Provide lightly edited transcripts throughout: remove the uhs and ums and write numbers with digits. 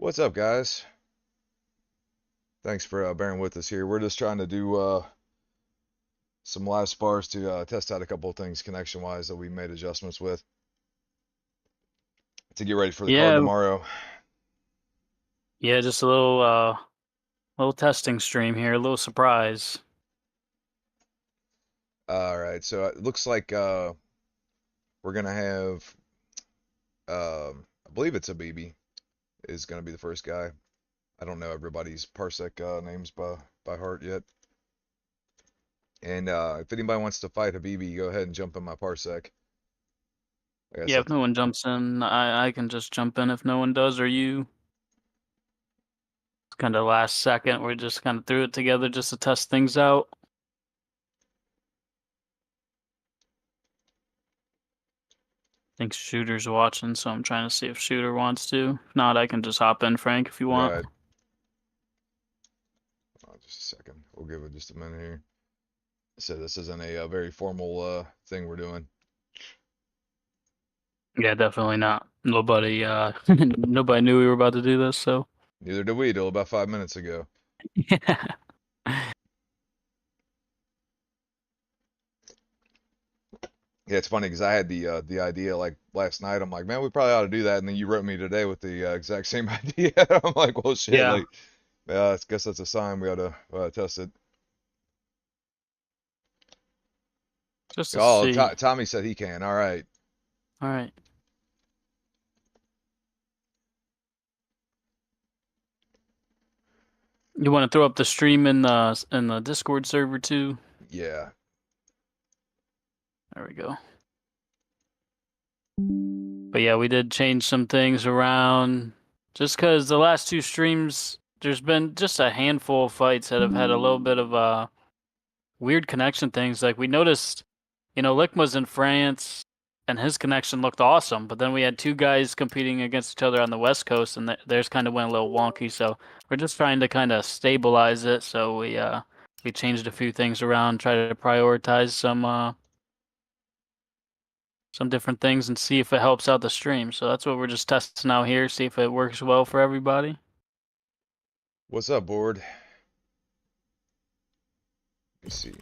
What's up, guys? Thanks for bearing with us here. We're just trying to do some live spars to test out a couple of things connection-wise that we made adjustments with to get ready for the card Yeah, tomorrow. yeah, just a little testing stream here, a little surprise. All right, so it looks like we're gonna have, I believe it's a BB is gonna be the first guy. I don't know everybody's parsec names by heart yet. And if anybody wants to fight a BB, go ahead and jump in my parsec. I guess Yeah, if that's no one jumps in, I can just jump in if no one does, or you. It's kind of last second. We just kind of threw it together just to test things out. I think Shooter's watching, so I'm trying to see if Shooter wants to. If not, I can just hop in, Frank, if you want. right. Just a second. We'll give it just a minute here. So this isn't a very formal thing we're doing. Yeah, definitely not. Nobody, nobody knew we were about to do this, so. Neither did we till about 5 minutes ago. Yeah. Yeah, it's funny because I had the idea like last night. I'm like, man, we probably ought to do that, and then you wrote me today with the exact same idea. I'm like, well, shit, Yeah, like, yeah, I guess that's a sign we ought to test it. just to Oh, see. Tommy said he can. All right. All right. You want to throw up the stream in the Discord server too? Yeah. There we go. But yeah, we did change some things around just because the last two streams, there's been just a handful of fights that have had a little bit of weird connection things. Like we noticed, Lick was in France and his connection looked awesome, but then we had two guys competing against each other on the West Coast and theirs kind of went a little wonky. So we're just trying to kind of stabilize it. So we changed a few things around, try to prioritize some different things and see if it helps out the stream. So that's what we're just testing out here, see if it works well for everybody. What's up, board? Let's see.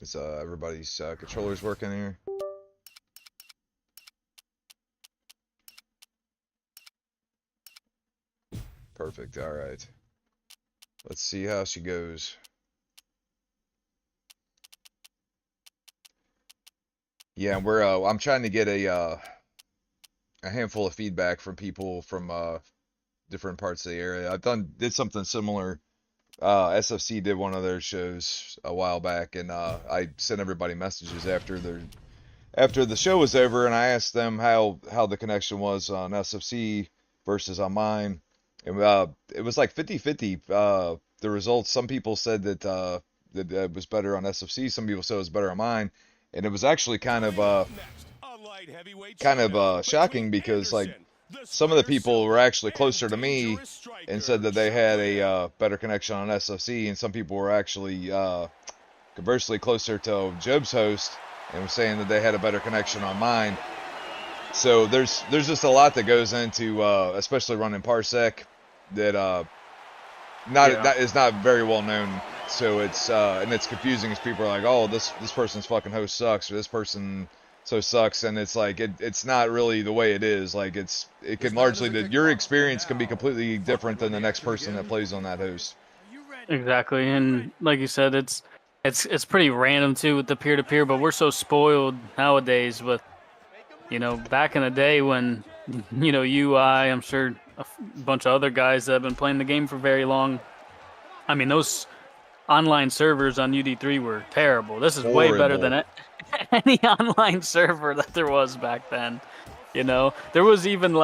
Is everybody's controllers working here? Perfect. All right. Let's see how she goes. Yeah, I'm trying to get a handful of feedback from people from different parts of the area. Did something similar. SFC did one of their shows a while back, and I sent everybody messages after the show was over, and I asked them how the connection was on SFC versus on mine, and it was like 50-50. The results. Some people said that it was better on SFC. Some people said it was better on mine, and it was actually kind of shocking because like some of the people were actually closer to me and said that they had a better connection on SFC, and some people were actually conversely closer to Job's host and were saying that they had a better connection on mine. So there's just a lot that goes into especially running Parsec that that is not very well known. So it's and it's confusing as people are like, oh, this person's fucking host sucks, or this person so sucks, and it's like it's not really the way it is. Like it can largely your experience can be completely different than the next person that plays on that host. Exactly, and like you said, it's pretty random too with the peer-to-peer, but we're so spoiled nowadays with, back in the day when, UI, I'm sure a bunch of other guys that have been playing the game for very long. I mean, those online servers on UD3 were terrible. This is way better than any online server that there was back then. There was even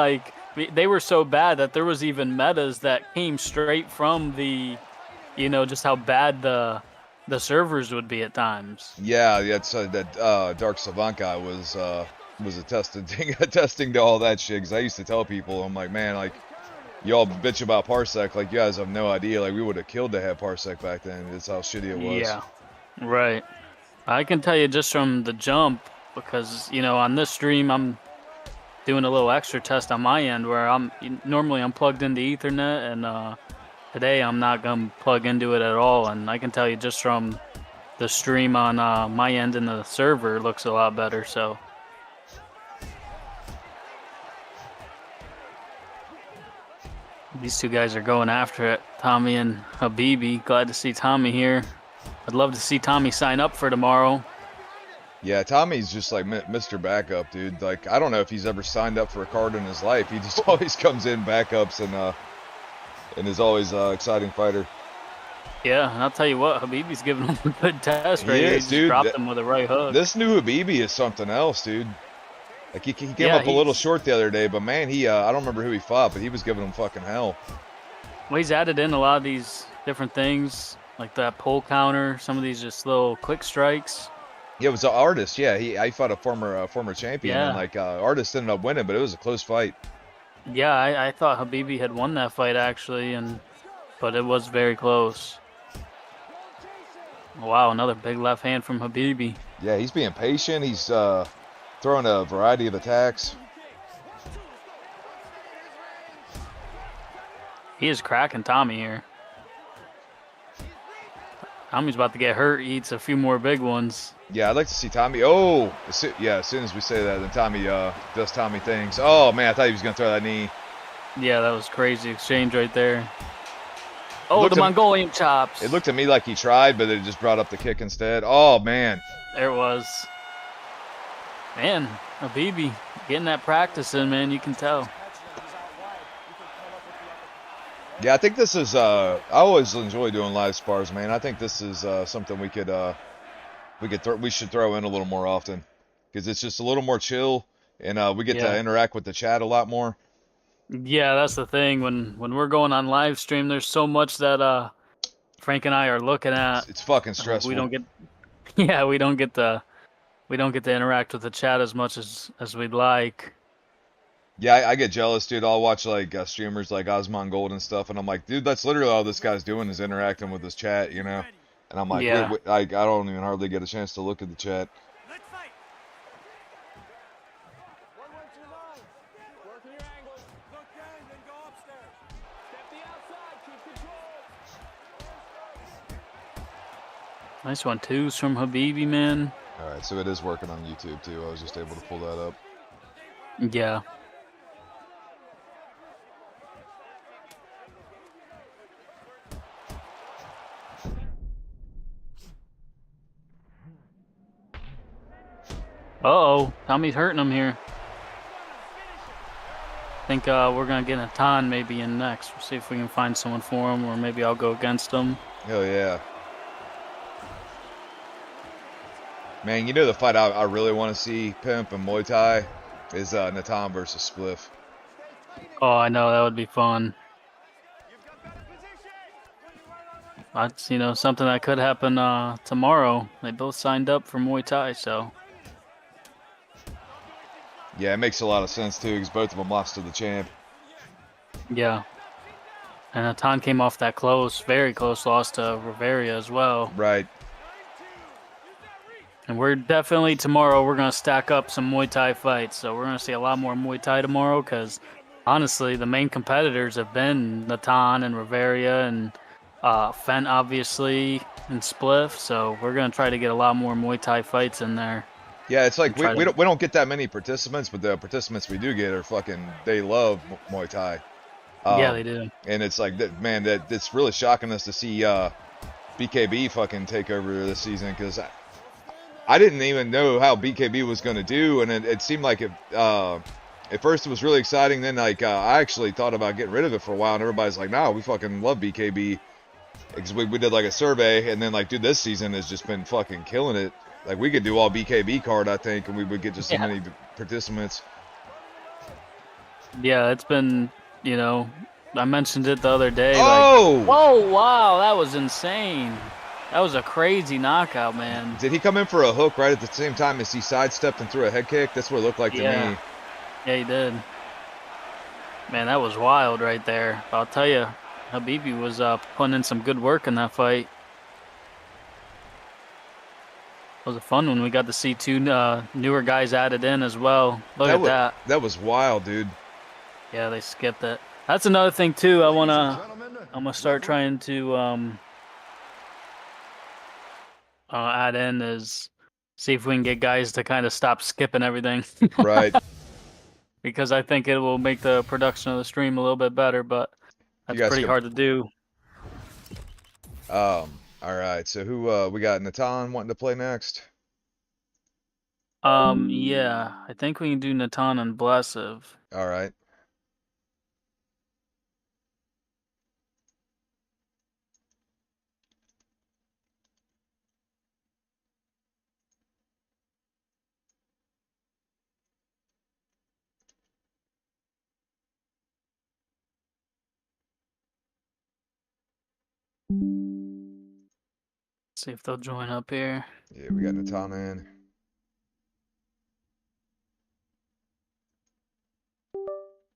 they were so bad that there was even metas that came straight from the, just how bad the servers would be at times. Yeah, that's that Dark Savant guy was attesting to all that shit. Because I used to tell people, I'm like, man, like y'all bitch about Parsec, like you guys have no idea. Like we would have killed to have Parsec back then. That's how shitty it was. Yeah, right. I can tell you just from the jump, because on this stream doing a little extra test on my end where normally I'm plugged into Ethernet, and today I'm not gonna plug into it at all. And I can tell you just from the stream on my end and the server looks a lot better. So these two guys are going after it, Tommy and Habibi. Glad to see Tommy here. I'd love to see Tommy sign up for tomorrow. Yeah, Tommy's just like Mr. Backup, dude. Like, I don't know if he's ever signed up for a card in his life. He just always comes in backups and is always an exciting fighter. Yeah, and I'll tell you what, Habibi's giving him a good test right here. He just dude. dropped him with a right hook. This new Habibi is something else, dude. Like, he came up a little short the other day, but man, I don't remember who he fought, but he was giving him fucking hell. Well, he's added in a lot of these different things, like that pull counter, some of these just little quick strikes. Yeah, it was an Artist. Yeah, I fought a former champion, and like Artist ended up winning, but it was a close fight. Yeah, I thought Habibi had won that fight actually, but it was very close. Wow, another big left hand from Habibi. Yeah, he's being patient. He's throwing a variety of attacks. He is cracking Tommy here. Tommy's about to get hurt. He eats a few more big ones. Yeah, I'd like to see Tommy. Oh, yeah, as soon as we say that, then Tommy does Tommy things. Oh, man, I thought he was going to throw that knee. Yeah, that was crazy exchange right there. Oh, the Mongolian chops. It looked to me like he tried, but it just brought up the kick instead. Oh, man. There it was. Man, Habibi getting that practice in, man, you can tell. Yeah, I think this is, I always enjoy doing live spars, man. I think this is something we should throw in a little more often, because it's just a little more chill, and we get to interact with the chat a lot more. Yeah, that's the thing. When we're going on live stream, there's so much that Frank and I are looking at. It's fucking stressful. We don't get to interact with the chat as much as we'd like. Yeah, I get jealous, dude. I'll watch like streamers like Osman Gold and stuff, and I'm like, dude, that's literally all this guy's doing is interacting with his chat, you know? And I'm like, I don't even hardly get a chance to look at the chat. Nice 1-2s from Habibi, man. All right, so it is working on YouTube too. I was just able to pull that up. Yeah. Uh-oh, Tommy's hurting him here. I think we're going to get Natan maybe in next. We'll see if we can find someone for him, or maybe I'll go against him. Hell yeah. Man, you know the fight I really want to see, Pimp and Muay Thai, is Natan versus Spliff. Oh, I know, that would be fun. That's, something that could happen tomorrow. They both signed up for Muay Thai, so... Yeah, it makes a lot of sense, too, because both of them lost to the champ. Yeah. And Natan came off that very close loss to Riveria as well. Right. And we're definitely, tomorrow, we're going to stack up some Muay Thai fights. So we're going to see a lot more Muay Thai tomorrow because, honestly, the main competitors have been Natan and Riveria and Fent, obviously, and Spliff. So we're going to try to get a lot more Muay Thai fights in there. Yeah, it's like we don't get that many participants, but the participants we do get are they love Muay Thai. Yeah, they do. And it's like, man, it's really shocking us to see BKB fucking take over this season, because I didn't even know how BKB was going to do, and it seemed like at first it was really exciting. Then I actually thought about getting rid of it for a while, and everybody's like, "No, we fucking love BKB." Because we did like a survey, and then like, dude, this season has just been fucking killing it. Like, we could do all BKB card, I think, and we would get just so many participants. Yeah, it's been, I mentioned it the other day. Oh! Like, whoa, wow, that was insane. That was a crazy knockout, man. Did he come in for a hook right at the same time as he sidestepped and threw a head kick? That's what it looked like to me. Yeah, he did. Man, that was wild right there. I'll tell you, Habibi was putting in some good work in that fight. was a fun one. We got to see two newer guys added in as well. Look at that. That was wild, dude. Yeah, they skipped it. That's another thing too. I'm gonna start trying to add in is see if we can get guys to kind of stop skipping everything. Right. Because I think it will make the production of the stream a little bit better, but You that's guys pretty could. hard to do. All right. So who we got Natan wanting to play next? Yeah, I think we can do Natan and Blessive. All right. See if they'll join up here. Yeah, we got Natan in.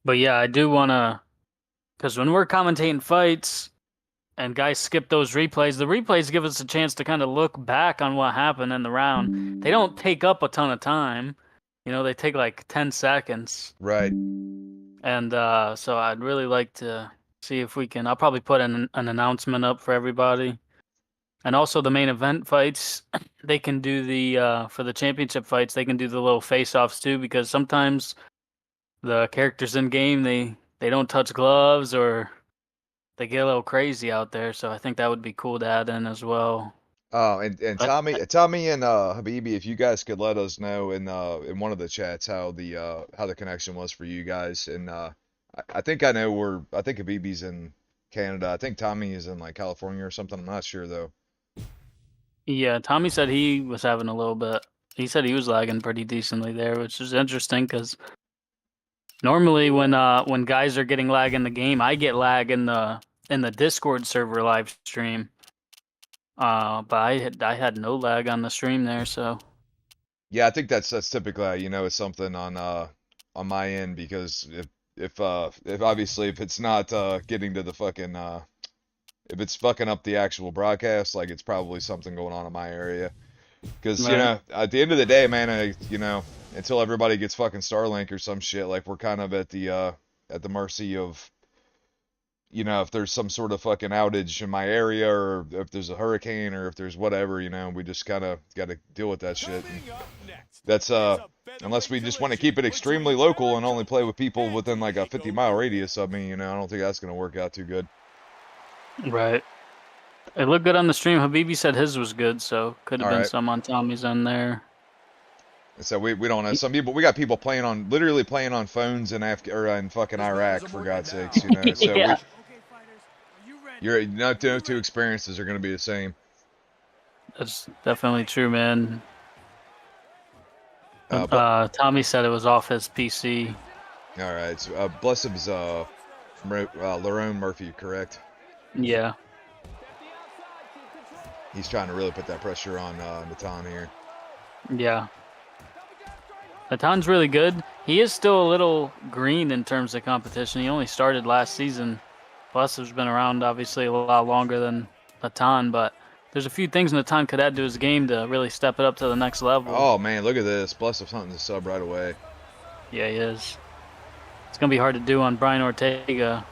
But yeah, I do wanna, because when we're commentating fights and guys skip those replays, the replays give us a chance to kind of look back on what happened in the round. They don't take up a ton of time. You know, they take like 10 seconds. Right. And so I'd really like to see if we can. I'll probably put an announcement up for everybody. And also the main event fights, they can do the for the championship fights, they can do the little face-offs too, because sometimes the characters in game they don't touch gloves or they get a little crazy out there. So I think that would be cool to add in as well. Oh, and But Tommy and Habibi, if you guys could let us know in one of the chats how the connection was for you guys, and I think I know I think Habibi's in Canada. I think Tommy is in like California or something. I'm not sure though. yeah, Tommy said he was having a little bit. He said he was lagging pretty decently there, which is interesting because normally when guys are getting lag in the game, I get lag in the Discord server live stream. But I had no lag on the stream there, so Yeah, I think that's typically how you know it's something on my end because if obviously if it's not getting to the fucking if it's fucking up the actual broadcast, like it's probably something going on in my area. Because you right. know, at the end of the day, man, you know, until everybody gets fucking Starlink or some shit, like we're kind of at the mercy of, you know, if there's some sort of fucking outage in my area or if there's a hurricane or if there's whatever, you know, we just kind of got to deal with that shit. And that's unless we just want to keep it extremely local and only play with people within like a 50-mile radius of me, you know, I don't think that's gonna work out too good. Right. It looked good on the stream. Habibi said his was good, so could have All been right. some on Tommy's end there. So we don't know. Some people, we got people literally playing on phones in in fucking Iraq, for God's sakes, you know. So Yeah. no two experiences are going to be the same. That's definitely true, man. But Tommy said it was off his PC. all right. So Blessed's Lerone Murphy, correct? Yeah. He's trying to really put that pressure on Natan here. Yeah. Natan's really good. He is still a little green in terms of competition. He only started last season. Blessed's been around obviously a lot longer than Natan, but there's a few things Natan could add to his game to really step it up to the next level. Oh man, look at this! Blessed's hunting the sub right away. Yeah, he is. It's gonna be hard to do on Brian Ortega.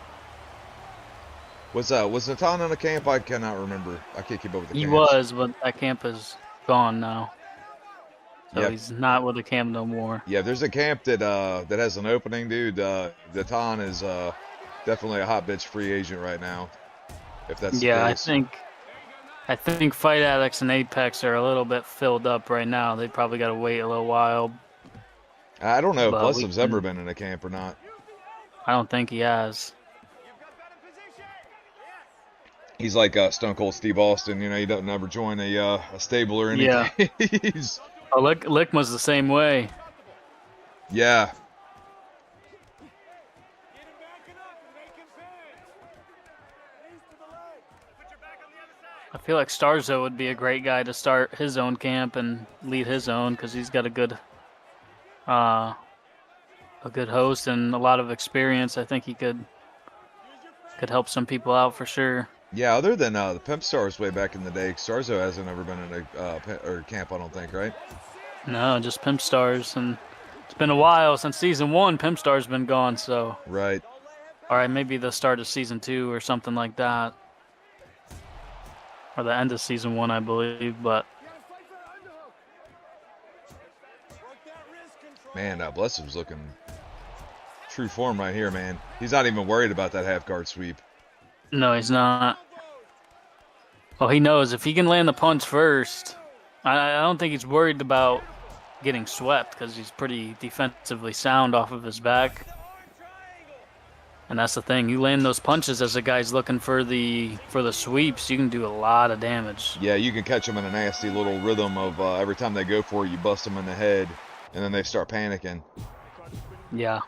Was Natan on the camp? I cannot remember. I can't keep up with the He camps. was, but that camp is gone now. So Yep. he's not with the camp no more. Yeah, there's a camp that has an opening, dude. Natan is definitely a hot bitch free agent right now. If that's Yeah, the case. I think Fight Addicts and Apex are a little bit filled up right now. They probably got to wait a little while. I don't know if But Blessed's ever been in a camp or not. I don't think he has. He's like Stone Cold Steve Austin, you know, he doesn't ever join a stable or anything. Yeah. Oh, Lick was the same way. Yeah. I feel like Starzo would be a great guy to start his own camp and lead his own because he's got a good host and a lot of experience. I think he could help some people out for sure. Yeah, other than the Pimp Stars way back in the day, Starzo hasn't ever been in a or camp, I don't think, right? No, just Pimp Stars, and it's been a while since season 1. Pimp Stars been gone, so Right. all right, maybe the start of season 2 or something like that, or the end of season 1, I believe. But Man, Bless was looking true form right here, man. He's not even worried about that half guard sweep. no, he's not. Well, he knows if he can land the punch first. I don't think he's worried about getting swept because he's pretty defensively sound off of his back. And that's the thing. You land those punches as the guy's looking for the sweeps, you can do a lot of damage. Yeah, you can catch them in a nasty little rhythm of every time they go for it, you bust them in the head, and then they start panicking. Yeah.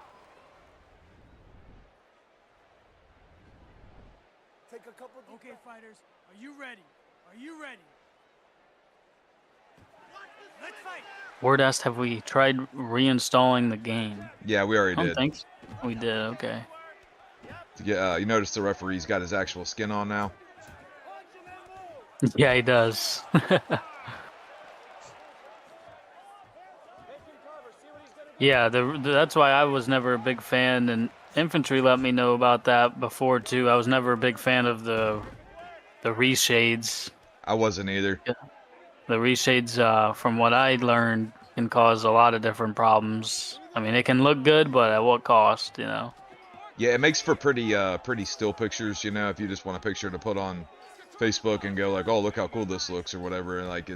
Take a couple. Okay, fighters, are you ready? Are you ready? Let's fight. Word asked, have we tried reinstalling the game? Yeah, we already I don't did. think so. We did, okay. You notice the referee's got his actual skin on now? Yeah, he does. Yeah, that's why I was never a big fan, and infantry let me know about that before too. I was never a big fan of the reshades. I wasn't either. Yeah. The reshades, from what I learned, can cause a lot of different problems. I mean, it can look good, but at what cost, you know? Yeah, it makes for pretty still pictures, you know, if you just want a picture to put on Facebook and go like, oh, look how cool this looks or whatever, and like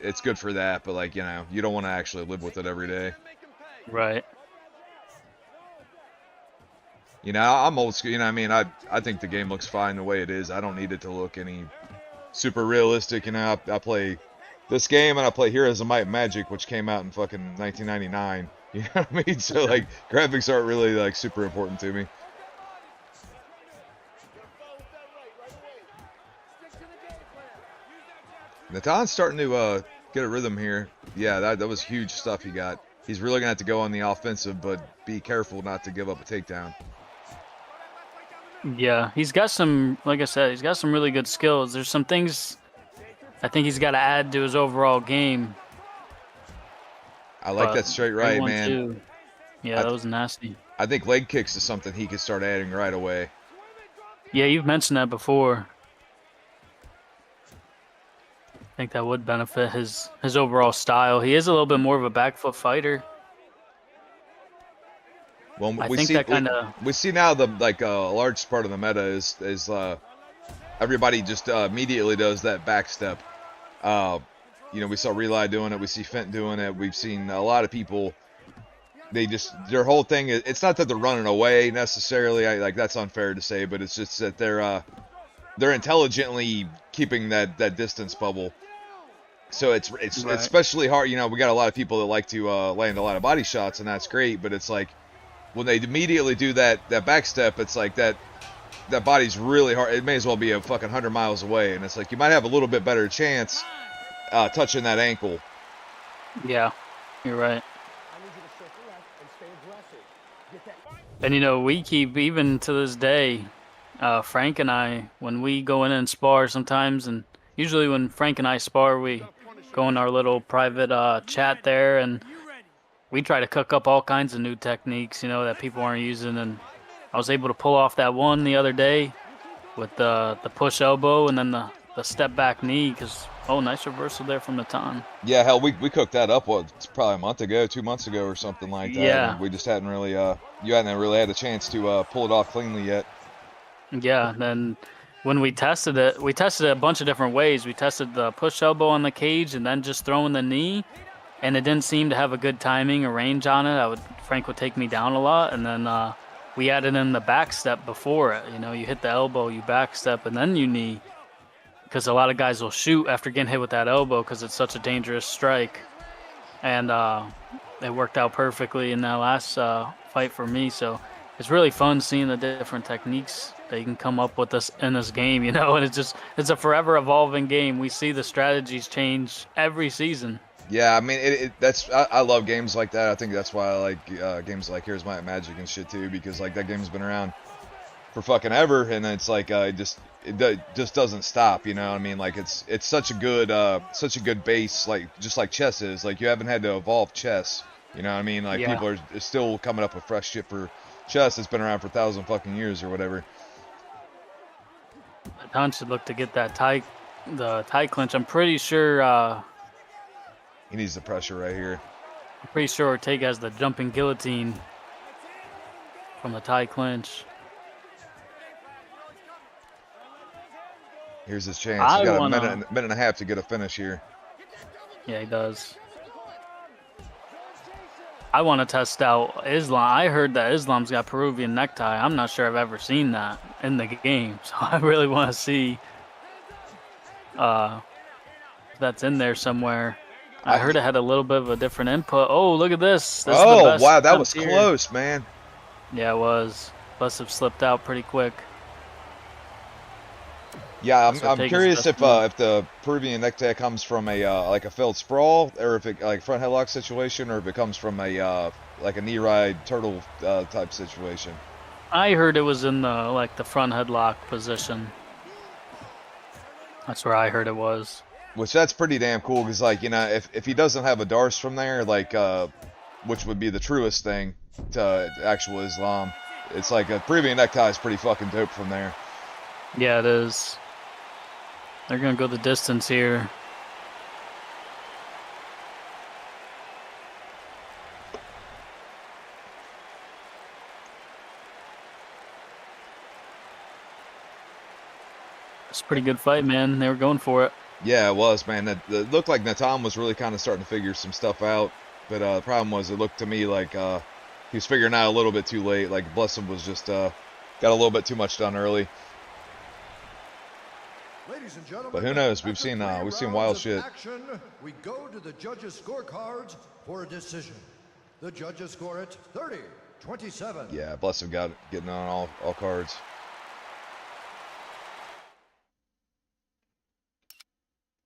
it's good for that, but like, you know, you don't want to actually live with it every day. Right. You know, I'm old school, you know, I mean, I think the game looks fine the way it is. I don't need it to look any super realistic, you know. I play this game and I play Heroes of Might and Magic, which came out in fucking 1999. You know what I mean? So like, graphics aren't really like super important to me. Natan's starting to get a rhythm here. Yeah, that was huge stuff he got. He's really gonna have to go on the offensive, but be careful not to give up a takedown. Yeah, he's got some, like I said, he's got some really good skills. There's some things I think he's got to add to his overall game. I like that straight right, man. Too. Yeah, that was nasty. I think leg kicks is something he could start adding right away. Yeah, you've mentioned that before. I think that would benefit his overall style. He is a little bit more of a back foot fighter. Well, I think that kind of we see now the like a large part of the meta is everybody just immediately does that back step. You know, we saw Rely doing it. We see Fent doing it. We've seen a lot of people. They just their whole thing is it's not that they're running away necessarily. Like that's unfair to say, but it's just that they're intelligently keeping that distance bubble. So it's right. especially hard. You know, we got a lot of people that like to land a lot of body shots, and that's great. But it's like when they immediately do that back step, it's like that body's really hard. It may as well be a fucking 100 miles away, and it's like you might have a little bit better chance touching that ankle. Yeah, you're right. And you know, we keep, even to this day, Frank and I, when we go in and spar sometimes, and usually when Frank and I spar, we go in our little private chat there, and we try to cook up all kinds of new techniques, you know, that people aren't using. And I was able to pull off that one the other day with the push elbow and then the step back knee, because, oh, nice reversal there from Natan. Yeah, hell, we cooked that up, it's probably a month ago, 2 months ago or something like that. Yeah. And we just hadn't really, you hadn't really had a chance to pull it off cleanly yet. Yeah, then when we tested it a bunch of different ways. We tested the push elbow on the cage and then just throwing the knee, and it didn't seem to have a good timing or range on it. Frank would take me down a lot, and then we added in the back step before it. You know, you hit the elbow, you back step, and then you knee, because a lot of guys will shoot after getting hit with that elbow because it's such a dangerous strike. And it worked out perfectly in that last fight for me. So it's really fun seeing the different techniques that you can come up with in this game, you know. And it's a forever evolving game. We see the strategies change every season. Yeah, I mean, I love games like that. I think that's why I like games like Here's My Magic and shit too, because like that game's been around for fucking ever, and it's like it just doesn't stop. You know what I mean? Like it's such a good base, like just like chess is. Like you haven't had to evolve chess. You know what I mean? Like Yeah. people are still coming up with fresh shit for chess that's been around for 1,000 fucking years or whatever. Don should look to get that the tie clinch. I'm pretty sure. He needs the pressure right here. I'm pretty sure Ortega has the jumping guillotine from the tie clinch. Here's his chance. He's I got a wanna. minute and a half to get a finish here. Yeah, he does. I want to test out Islam. I heard that Islam's got Peruvian necktie. I'm not sure I've ever seen that in the game, so I really want to see if that's in there somewhere. I heard it had a little bit of a different input. Oh, look at this. This is the best Wow, that attempt was here. close, man. Yeah, it was. Must have slipped out pretty quick. Yeah, That's I'm Ortega's curious best if move. the Peruvian necktie comes from a like a failed sprawl, or if it like front headlock situation, or if it comes from a like a knee ride turtle type situation. I heard it was in the front headlock position. That's where I heard it was. Which that's pretty damn cool, because like, you know, if he doesn't have a Darce from there, like which would be the truest thing to actual Islam, it's like a Peruvian necktie is pretty fucking dope from there. Yeah, it is. They're gonna go the distance here. It's a pretty good fight, man. They were going for it. Yeah, it was, man. It looked like Natam was really kind of starting to figure some stuff out, but the problem was it looked to me like he was figuring out a little bit too late. Like Blessum was just got a little bit too much done early. Ladies and gentlemen, But who knows? We've seen wild shit. Action, we go to the judges' scorecards for a decision. The judges score it 30-27. Yeah, Blessum getting on all cards.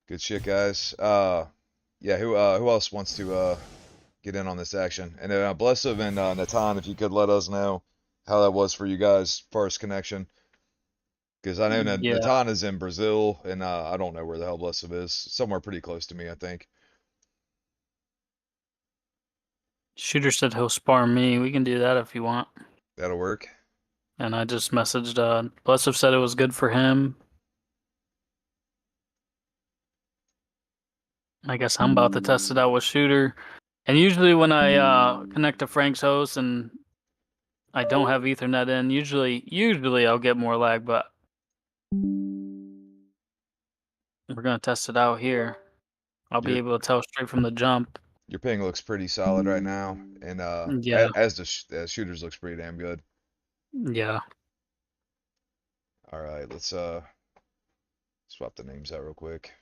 Good shit, guys. Yeah, who else wants to get in on this action? And Blessum and Natan, if you could let us know how that was for you guys, first connection. Because I know Yeah. Natan is in Brazil, and I don't know where the hell Blessum is. Somewhere pretty close to me, I think. Shooter said he'll spar me. We can do that if you want. That'll work. And I just messaged Blessov said it was good for him. I guess I'm about to test it out with Shooter. And usually when I connect to Frank's host and I don't have Ethernet in, usually I'll get more lag, but we're gonna test it out here. I'll be able to tell straight from the jump. Your ping looks pretty solid right now, and Yeah. as the shooters looks pretty damn good. Yeah. All right, let's swap the names out real quick.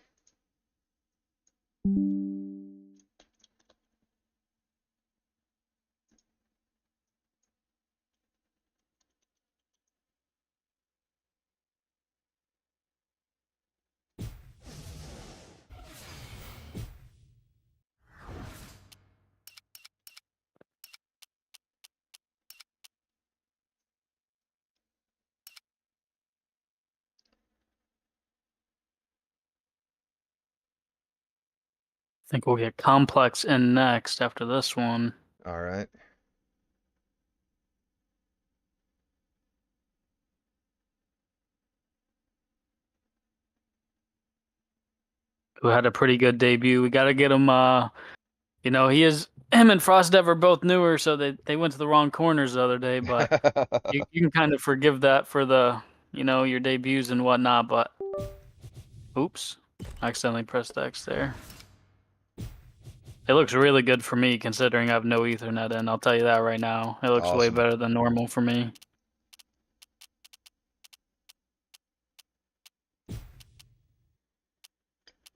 I think we'll get Complex in next after this one. All right. Who had a pretty good debut. We got to get him, him and Frostdev are both newer, so they went to the wrong corners the other day, but you can kind of forgive that for the, your debuts and whatnot, but oops, I accidentally pressed X there. It looks really good for me considering I have no Ethernet in, I'll tell you that right now. It looks way Awesome. better than normal for me.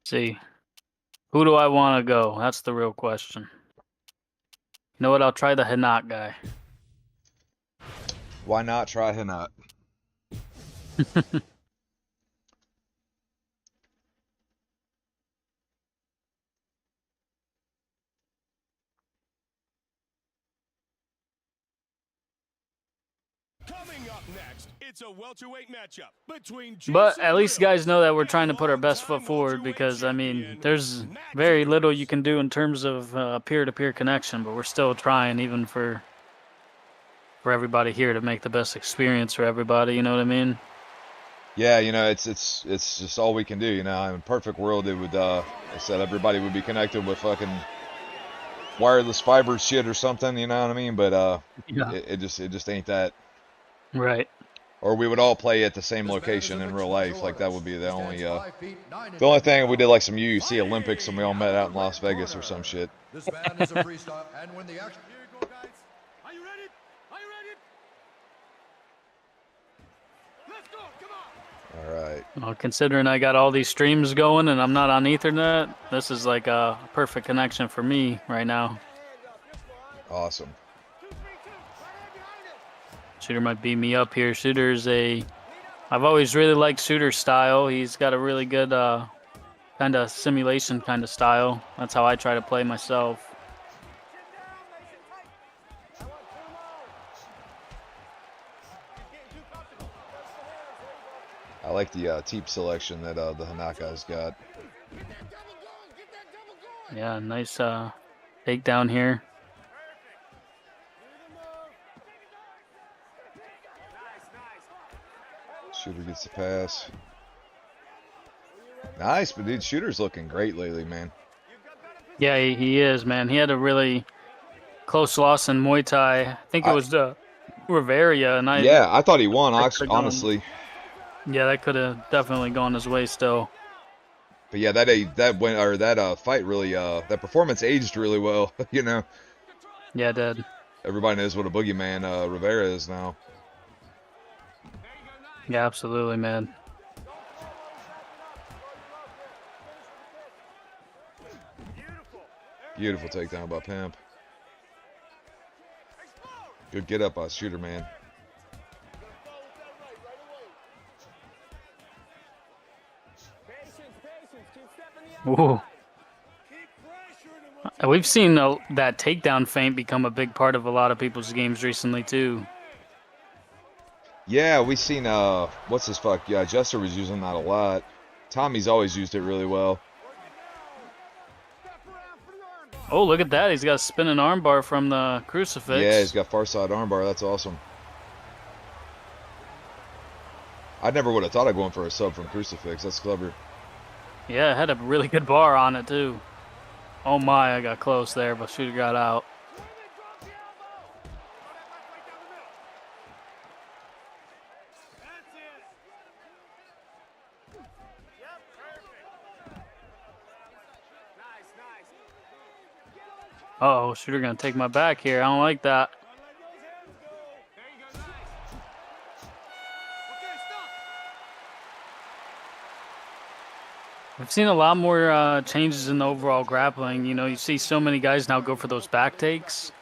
See, who do I want to go? That's the real question. You know what? I'll try the Hinat guy. Why not try Hinat? Coming up next. But at least guys know that we're trying to put our best foot forward because, I mean, there's very little you can do in terms of peer-to-peer connection, but we're still trying even for everybody here to make the best experience for everybody, you know what I mean? Yeah, you know, it's just all we can do. You know, in a perfect world, it would I said everybody would be connected with fucking wireless fiber shit or something. You know what I mean? But Yeah. it just ain't that. Right. Or we would all play at the same This man is location a in real life. Like that would be the He only stands 5 feet 9 the only inches. thing we did like some UUC Olympics and we all met out in Las Vegas or some shit. This man is a freestyle, and when the action. Here you go, guys. Are you ready? Are you ready? Let's go. Come on. All right. Well, considering I got all these streams going and I'm not on Ethernet, this is like a perfect connection for me right now. Awesome. Shooter might beat me up here. Shooter's I've always really liked Shooter's style. He's got a really good kind of simulation kind of style. That's how I try to play myself. I like the teep selection that the Hanaka's got. Yeah, nice takedown here. Shooter gets the pass. Nice, but dude, Shooter's looking great lately, man. Yeah, he is, man. He had a really close loss in Muay Thai. I think it was Riveria, and Yeah, I thought he won, honestly. honestly. Yeah, that could have definitely gone his way still. But yeah, that fight really that performance aged really well, you know. Yeah, it did. Everybody knows what a boogeyman Rivera is now. Yeah, absolutely, man. Beautiful takedown by Pimp. Good get up by Shooter, man. Ooh. We've seen that takedown feint become a big part of a lot of people's games recently, too. Yeah, we seen what's his fuck? Yeah, Jester was using that a lot. Tommy's always used it really well. Oh, look at that. He's got a spinning armbar from the crucifix. Yeah, he's got far side armbar. That's awesome. I never would have thought of going for a sub from crucifix. That's clever. Yeah, it had a really good bar on it, too. Oh my, I got close there, but Shooter got out. Uh-oh, Shooter gonna take my back here. I don't like that. I've seen a lot more changes in the overall grappling. You know, you see so many guys now go for those back takes.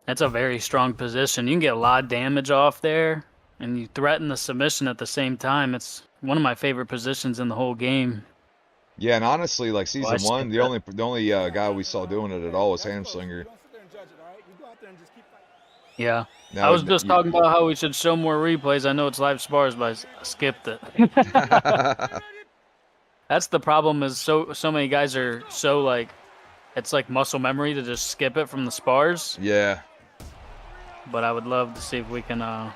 That's a very strong position. You can get a lot of damage off there, and you threaten the submission at the same time. It's one of my favorite positions in the whole game. Yeah, and honestly, like season one, the skipped only guy we saw doing it at all was Hamslinger. Yeah. Now, I was just talking about how we should show more replays. I know it's live spars, but I skipped it. That's the problem is so many guys are so like, it's like muscle memory to just skip it from the spars. Yeah. But I would love to see if we can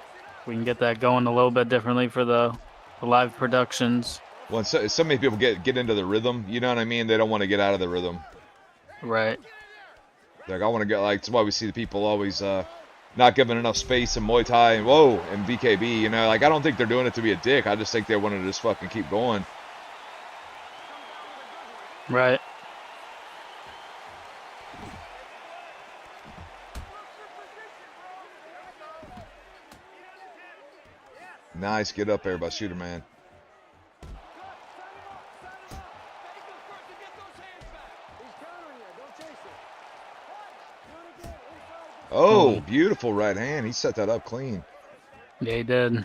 get that going a little bit differently for the live productions. Well, so many people get into the rhythm, you know what I mean? They don't want to get out of the rhythm. Right. Like I want to get like, that's why we see the people always not giving enough space in Muay Thai and and BKB, you know, like I don't think they're doing it to be a dick. I just think they want to just fucking keep going. Right. Nice get up there by Shooter, man. Oh, beautiful right hand. He set that up clean. Yeah, he did.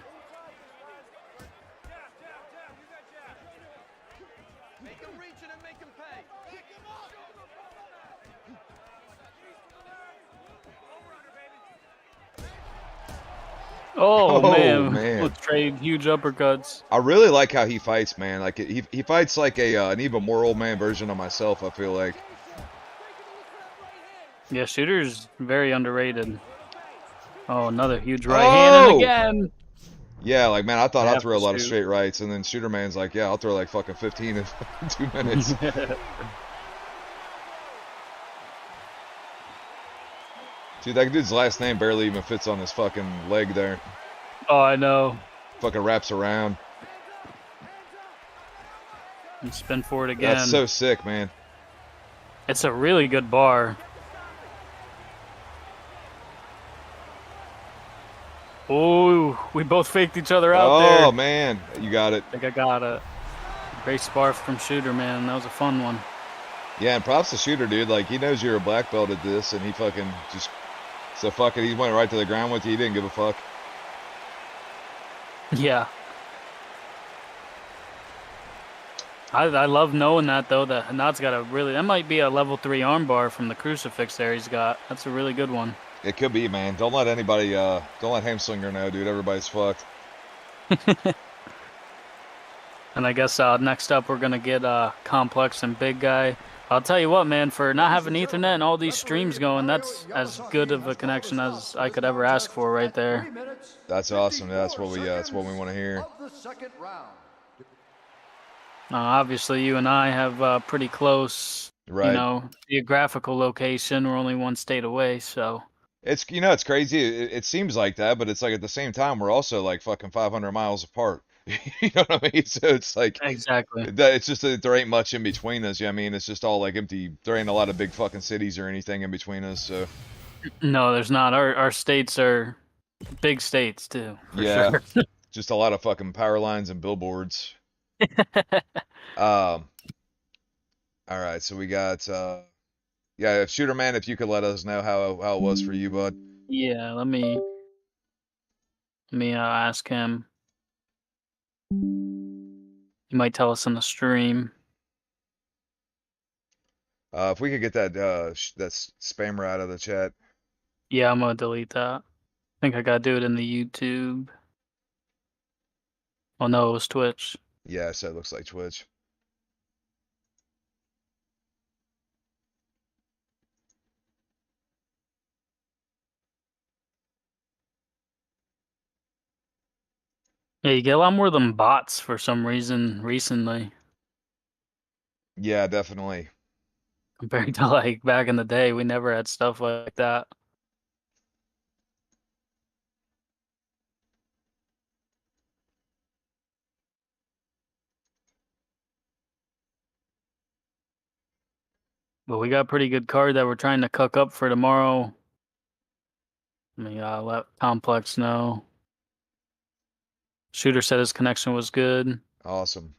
Oh Oh man, man, let's trade huge uppercuts. I really like how he fights, man. Like he fights like a an even more old man version of myself. I feel like. Yeah, Shooter's very underrated. Oh, another huge right hand, and Oh again. yeah, like man, I thought I I'd have throw to a lot of shoot. straight rights, and then Shooter Man's like, yeah, I'll throw like fucking 15 in 2 minutes. Dude, that dude's last name barely even fits on his fucking leg there. Oh, I know. Fucking wraps around. And spin for it That's again. so sick, man. It's a really good bar. Oh, we both faked each other out there. Oh man, you got it. I think I got it. Great spar from Shooter, man. That was a fun one. Yeah, and props to Shooter, dude. Like he knows you're a black belt at this, and he fucking just so fuck it. He went right to the ground with you. He didn't give a fuck. Yeah. I love knowing that though. That Hanad's got a really, that might be a level 3 armbar from the crucifix there he's got. That's a really good one. It could be, man. Don't let anybody, don't let Hamslinger know, dude. Everybody's fucked. And I guess next up we're gonna get Complex and Big Guy. I'll tell you what, man, for not having Ethernet and all these streams going, that's as good of a connection as I could ever ask for right there. That's awesome. That's what we want to hear. Obviously, you and I have pretty close, Right. geographical location. We're only one state away, so. It's it's crazy. It seems like that, but it's like at the same time we're also like fucking 500 miles apart. You know what I mean? So it's like Exactly. it's just that there ain't much in between us. I mean, it's just all like empty. There ain't a lot of big fucking cities or anything in between us. So No, there's not. Our states are big states too. For yeah, sure. just a lot of fucking power lines and billboards. Um. All right, so we got yeah, if Shooter Man, if you could let us know how it was for you, bud. Yeah, let me ask him. He might tell us in the stream. If we could get that that spammer out of the chat. Yeah, I'm gonna delete that. I think I gotta do it in the YouTube. Oh no, it was Twitch. Yeah, so it looks like Twitch. Yeah, you get a lot more of them bots for some reason recently, Yeah, definitely. compared to like back in the day. We never had stuff like that. But we got a pretty good card that we're trying to cook up for tomorrow. Let me let Complex know. Shooter said his connection was good. Awesome.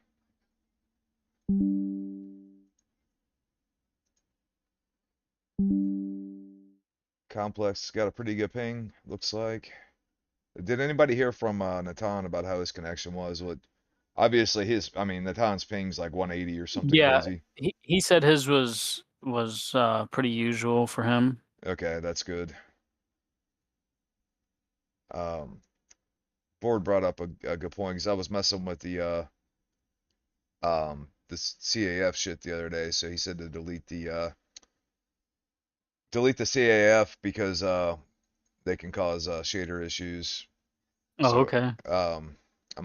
Complex got a pretty good ping, looks like. Did anybody hear from Natan about how his connection was? What obviously I mean Natan's ping's like 180 or something Yeah, crazy. he said his was pretty usual for him. Okay, that's good. Um, Board brought up a good point because I was messing with this CAF shit the other day, so he said to delete the CAF because they can cause shader issues. Oh, So okay. I'm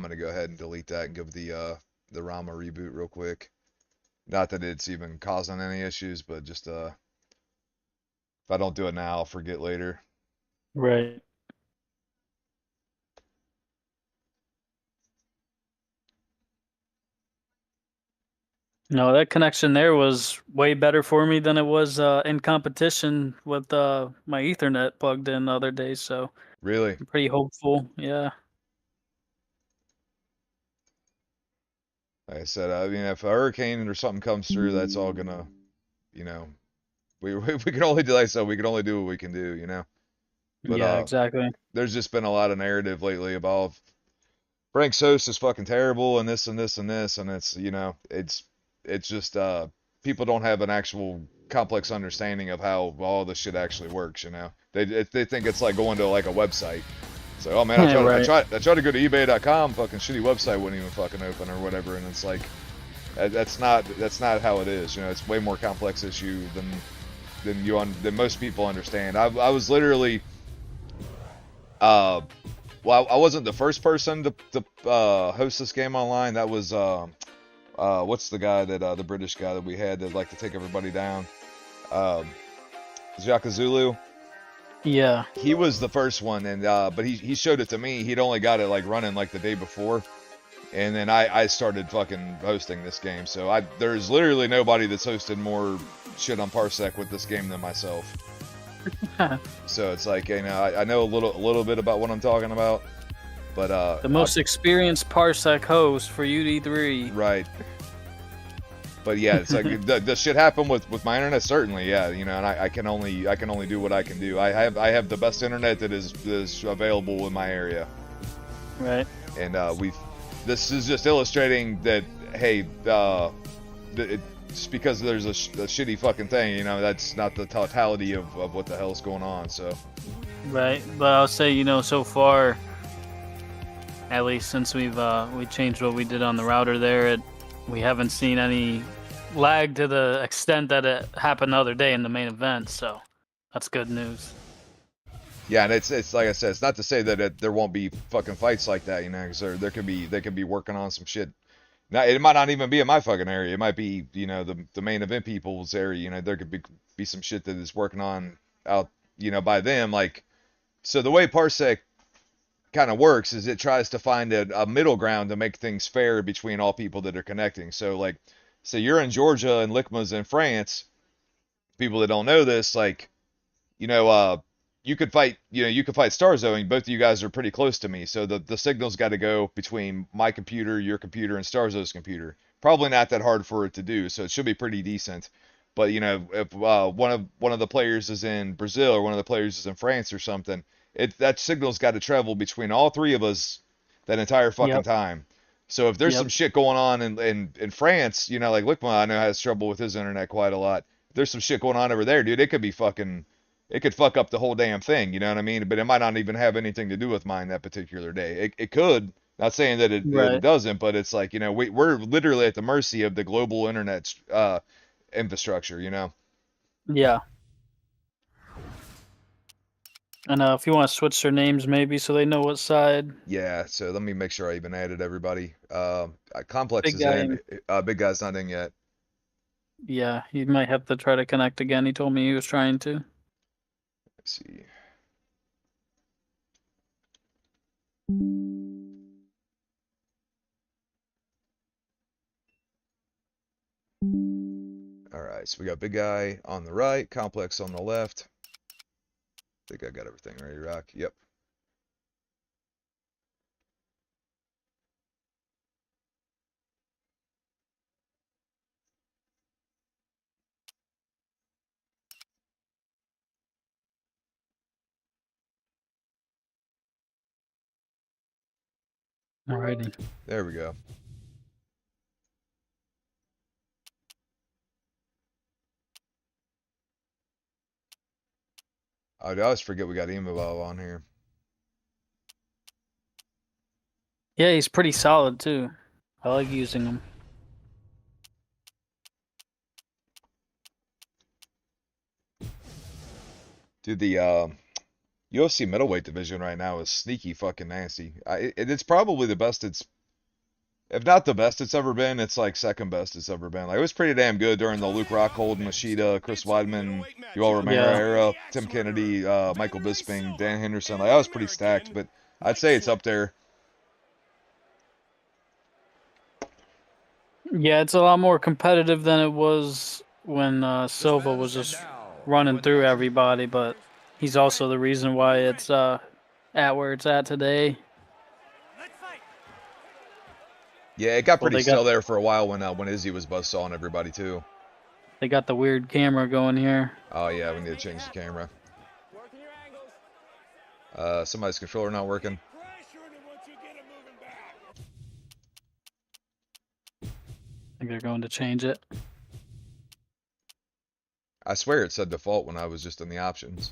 gonna go ahead and delete that and give the ROM a reboot real quick. Not that it's even causing any issues, but just if I don't do it now, I'll forget later. Right. No, that connection there was way better for me than it was in competition with my Ethernet plugged in the other day, so Really? I'm pretty hopeful. Yeah. Like I said, I mean, if a hurricane or something comes through, that's all gonna, you know, we can only do like so we can only do what we can do, you know. But Yeah, exactly. there's just been a lot of narrative lately about Frank Sos is fucking terrible and this and this and this, and it's it's just people don't have an actual complex understanding of how all this shit actually works, you know. They think it's like going to like a website. So, oh man, Yeah, right. I tried to go to eBay.com, fucking shitty website wouldn't even fucking open or whatever, and it's like, that's not how it is. You know, it's way more complex issue than most people understand. I was literally, well, I wasn't the first person to host this game online. That was what's the guy that the British guy that we had that liked to take everybody down, um, Jaka Zulu. Yeah. He was the first one, and but he showed it to me. He'd only got it like running like the day before, and then I started fucking hosting this game. So there's literally nobody that's hosted more shit on Parsec with this game than myself. So it's like, you know, I know a little bit about what I'm talking about, but The most experienced Parsec host for UD3. right. But yeah, it's like the shit happened with my internet, certainly, yeah, you know, and I can only do what I can do. I have the best internet that is available in my area, Right. and this is just illustrating that, hey, just because there's a shitty fucking thing, you know, that's not the totality of what the hell's going on. So Right. But I'll say, you know, so far, at least since we changed what we did on the router there, we haven't seen any lag to the extent that it happened the other day in the main event. So that's good news. yeah, and it's like I said, it's not to say that there won't be fucking fights like that, you know, because they could be working on some shit. Now, it might not even be in my fucking area. It might be, you know, the main event people's area. You know, there could be some shit that is working on out, you know, by them. Like, so the way Parsec kind of works is it tries to find a middle ground to make things fair between all people that are connecting. So like, say you're in Georgia and Lickma's in France. People that don't know this, like, you know, you could fight Starzo, and both of you guys are pretty close to me. So the signal's got to go between my computer, your computer, and Starzo's computer. Probably not that hard for it to do, so it should be pretty decent. But you know, if one of the players is in Brazil or one of the players is in France or something, that signal's got to travel between all three of us that entire fucking Yep. time. So if there's Yep. some shit going on in France, you know, like Lickma, I know has trouble with his internet quite a lot. If there's some shit going on over there, dude, it could fuck up the whole damn thing, you know what I mean? But it might not even have anything to do with mine that particular day. It could. Not saying that it Right. doesn't, but it's like, you know, we're literally at the mercy of the global internet infrastructure, you know. Yeah. And if you want to switch their names, maybe so they know what side. Yeah. So let me make sure I even added everybody. Complex Big is guy. in. Big guy's not in yet. Yeah, he might have to try to connect again. He told me he was trying to. Let's see. All right. So we got big guy on the right, complex on the left. I think I got everything ready, Rock. Yep. Alrighty. There we go. I always forget we got Emo on here. Yeah, he's pretty solid too. I like using him. Dude, the UFC middleweight division right now is sneaky fucking nasty. It's probably the best if not the best it's ever been, it's like second best it's ever been. Like, it was pretty damn good during the Luke Rockhold, Machida, Chris Weidman, Yoel Romero Yeah. era, Tim Kennedy, Michael Bisping, Dan Henderson. Like, I was pretty stacked, but I'd say it's up there. Yeah, it's a lot more competitive than it was when Silva was just running through everybody, but he's also the reason why it's at where it's at today. Yeah, it got Well, pretty still there for a while when Izzy was buzzsawing everybody too. They got the weird camera going here. Oh yeah, we need to change the camera. Somebody's controller not working. I think they're going to change it. I swear it said default when I was just in the options.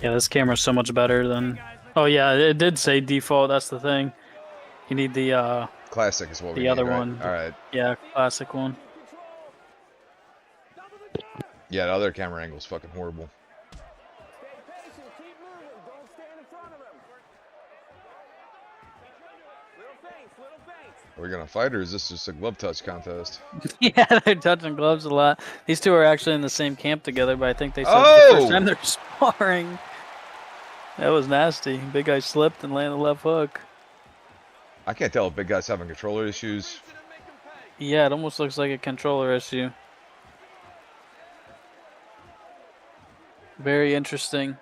Yeah, this camera's so much better than. Oh yeah, it did say default. That's the thing. You need Classic is what we the need, other right? one. All right. Yeah, classic one. Yeah, the other camera angle is fucking horrible. Are we gonna fight, or is this just a glove touch contest? Yeah, they're touching gloves a lot. These two are actually in the same camp together, but I think they said it's the first time they're sparring. That was nasty. Big guy slipped and landed a left hook. I can't tell if big guy's having controller issues. Yeah, it almost looks like a controller issue. Very interesting.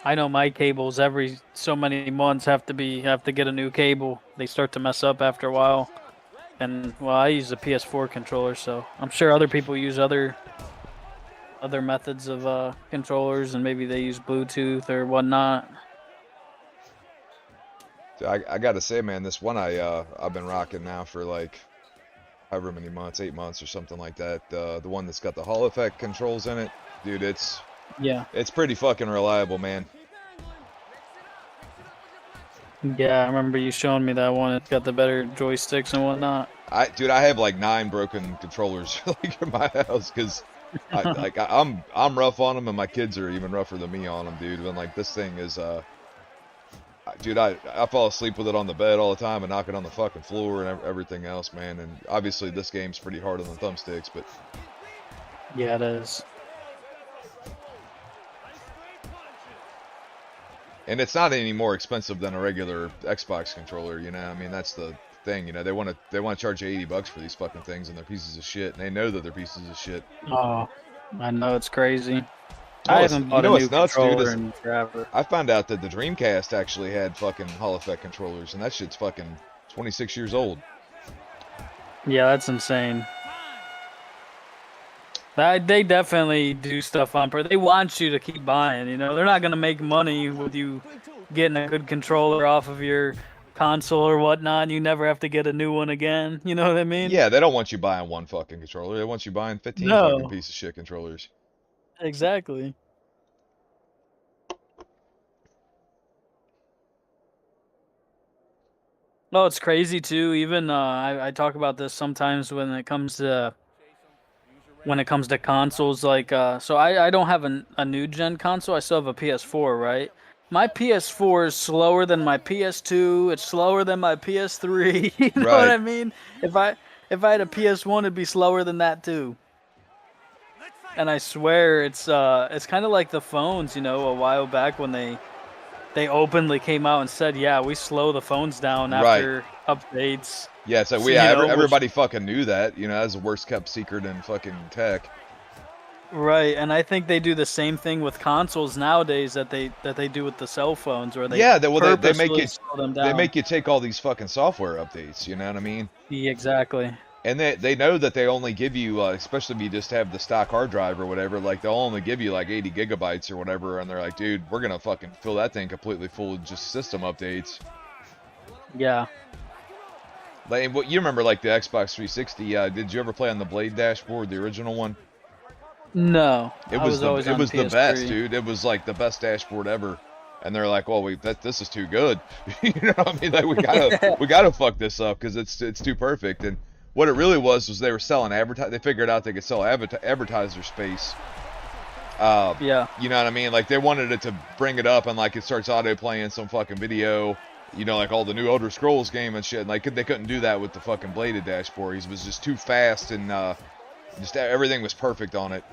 I know my cables every so many months have to get a new cable. They start to mess up after a while. And well, I use a PS4 controller, so I'm sure other people use other methods of controllers, and maybe they use Bluetooth or whatnot. I gotta say, man, this one I've been rocking now for like however many months, 8 months or something like that. The one that's got the Hall effect controls in it, dude. It's pretty fucking reliable, man. Yeah, I remember you showing me that one. It's got the better joysticks and whatnot. Dude, I have like 9 broken controllers like in my house because I'm rough on them, and my kids are even rougher than me on them, dude. And like this thing is dude, I fall asleep with it on the bed all the time and knock it on the fucking floor and everything else, man. And obviously this game's pretty hard on the thumbsticks, but yeah, it is. and it's not any more expensive than a regular Xbox controller, you know. I mean, that's the thing, you know. They want to charge you $80 for these fucking things, and they're pieces of shit. And they know that they're pieces of shit. Oh, I know, it's crazy. I haven't bought a new controller in forever. I found out that the Dreamcast actually had fucking Hall effect controllers, and that shit's fucking 26 years old. Yeah, that's insane. They definitely do stuff on purpose. They want you to keep buying, you know. They're not going to make money with you getting a good controller off of your console or whatnot. You never have to get a new one again. You know what I mean? Yeah, they don't want you buying one fucking controller. They want you buying 15 fucking piece of shit controllers. Exactly. Oh, it's crazy too. Even I talk about this sometimes when it comes to consoles. Like so I don't have a new gen console. I still have a PS4, right? My PS4 is slower than my PS2. It's slower than my PS3. You know what I mean? If I had a PS1, it'd be slower than that too. And I swear it's kind of like the phones, you know, a while back when they openly came out and said, yeah, we slow the phones down after updates. Yeah, so everybody fucking knew that, you know, that's the worst kept secret in fucking tech. Right, and I think they do the same thing with consoles nowadays that they do with the cell phones, where they they make you take all these fucking software updates, you know what I mean? Yeah, exactly. And they know that they only give you, especially if you just have the stock hard drive or whatever, like they'll only give you like 80 gigabytes or whatever, and they're like, dude, we're gonna fucking fill that thing completely full of just system updates. Yeah. Like, what you remember, like the Xbox 360? Did you ever play on the Blade dashboard, the original one? No. It was the best, dude. It was like the best dashboard ever. And they're like, well, this is too good. You know what I mean? Like we gotta fuck this up because it's too perfect. And what it really was they were selling They figured out they could sell advertiser space. Yeah. You know what I mean? Like they wanted it to bring it up and like it starts auto playing some fucking video. You know, like all the new Elder Scrolls game and shit. And, like they couldn't do that with the fucking bladed dashboard. It was just too fast and just everything was perfect on it.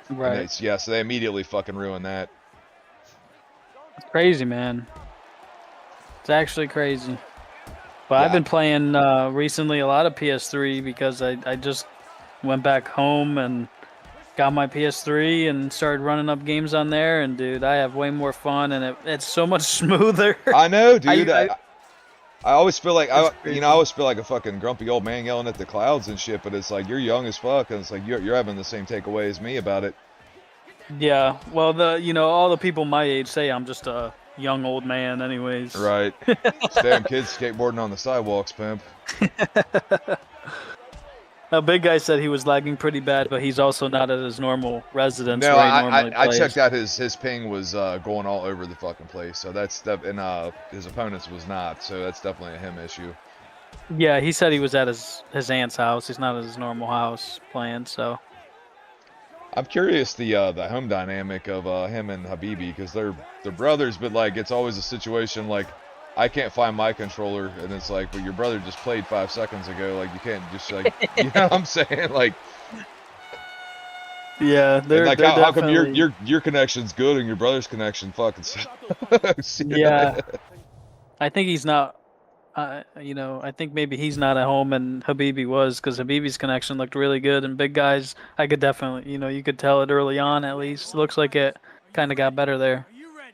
Right. So they immediately fucking ruined that. It's crazy, man. It's actually crazy. But I've been playing recently a lot of PS3 because I just went back home and got my PS3 and started running up games on there. And dude, I have way more fun and it's so much smoother. I know, dude. I always feel like I always feel like a fucking grumpy old man yelling at the clouds and shit. But it's like you're young as fuck, and it's like you're having the same takeaway as me about it. Yeah. Well, all the people my age say I'm just a young old man, anyways. Right. Damn kids skateboarding on the sidewalks, pimp. A big guy said he was lagging pretty bad, but he's also not at his normal residence No, where he normally I checked plays. out his ping was going all over the fucking place. So and his opponent's was not. So that's definitely a him issue. Yeah, he said he was at his aunt's house. He's not at his normal house playing. So I'm curious the home dynamic of him and Habibi because they're brothers, but like it's always a situation like I can't find my controller, and it's like, well, your brother just played 5 seconds ago. Like you can't just like, you know what I'm saying? Like, yeah, and they're like they're how come definitely your connection's good and your brother's connection fucking sucks? yeah. I think he's not. I think maybe he's not at home and Habibi was because Habibi's connection looked really good and big guys. I could definitely, you could tell it early on at least. Looks like it kind of got better there. Are you ready?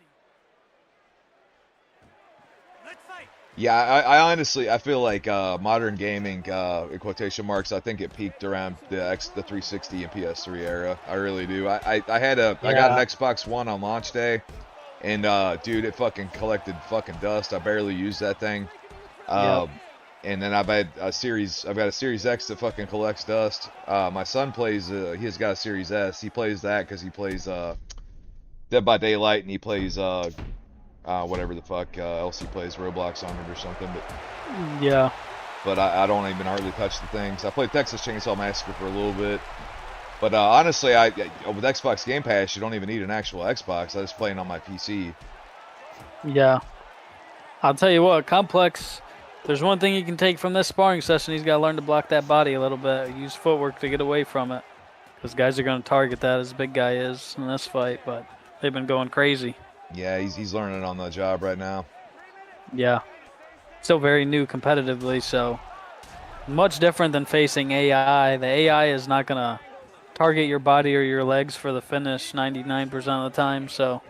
Let's fight. Yeah, I honestly I feel like modern gaming in quotation marks I think it peaked around the 360 and PS3 era. I really do. I got an Yeah. Xbox One on launch day, and dude, it fucking collected fucking dust. I barely used that thing. Yep. And then I've got a Series X that fucking collects dust. My son plays he's got a Series S. He plays that because he plays Dead by Daylight, and he plays whatever the fuck else he plays, Roblox on it or something. Yeah. But I don't even hardly touch the things. I played Texas Chainsaw Massacre for a little bit. But honestly, with Xbox Game Pass, you don't even need an actual Xbox. I was playing on my PC. Yeah. I'll tell you what, Complex. There's one thing you can take from this sparring session. He's got to learn to block that body a little bit. Use footwork to get away from it. Because guys are going to target that as big guy is in this fight. But they've been going crazy. Yeah, he's learning on the job right now. Yeah. Still very new competitively, so much different than facing AI. The AI is not going to target your body or your legs for the finish 99% of the time, so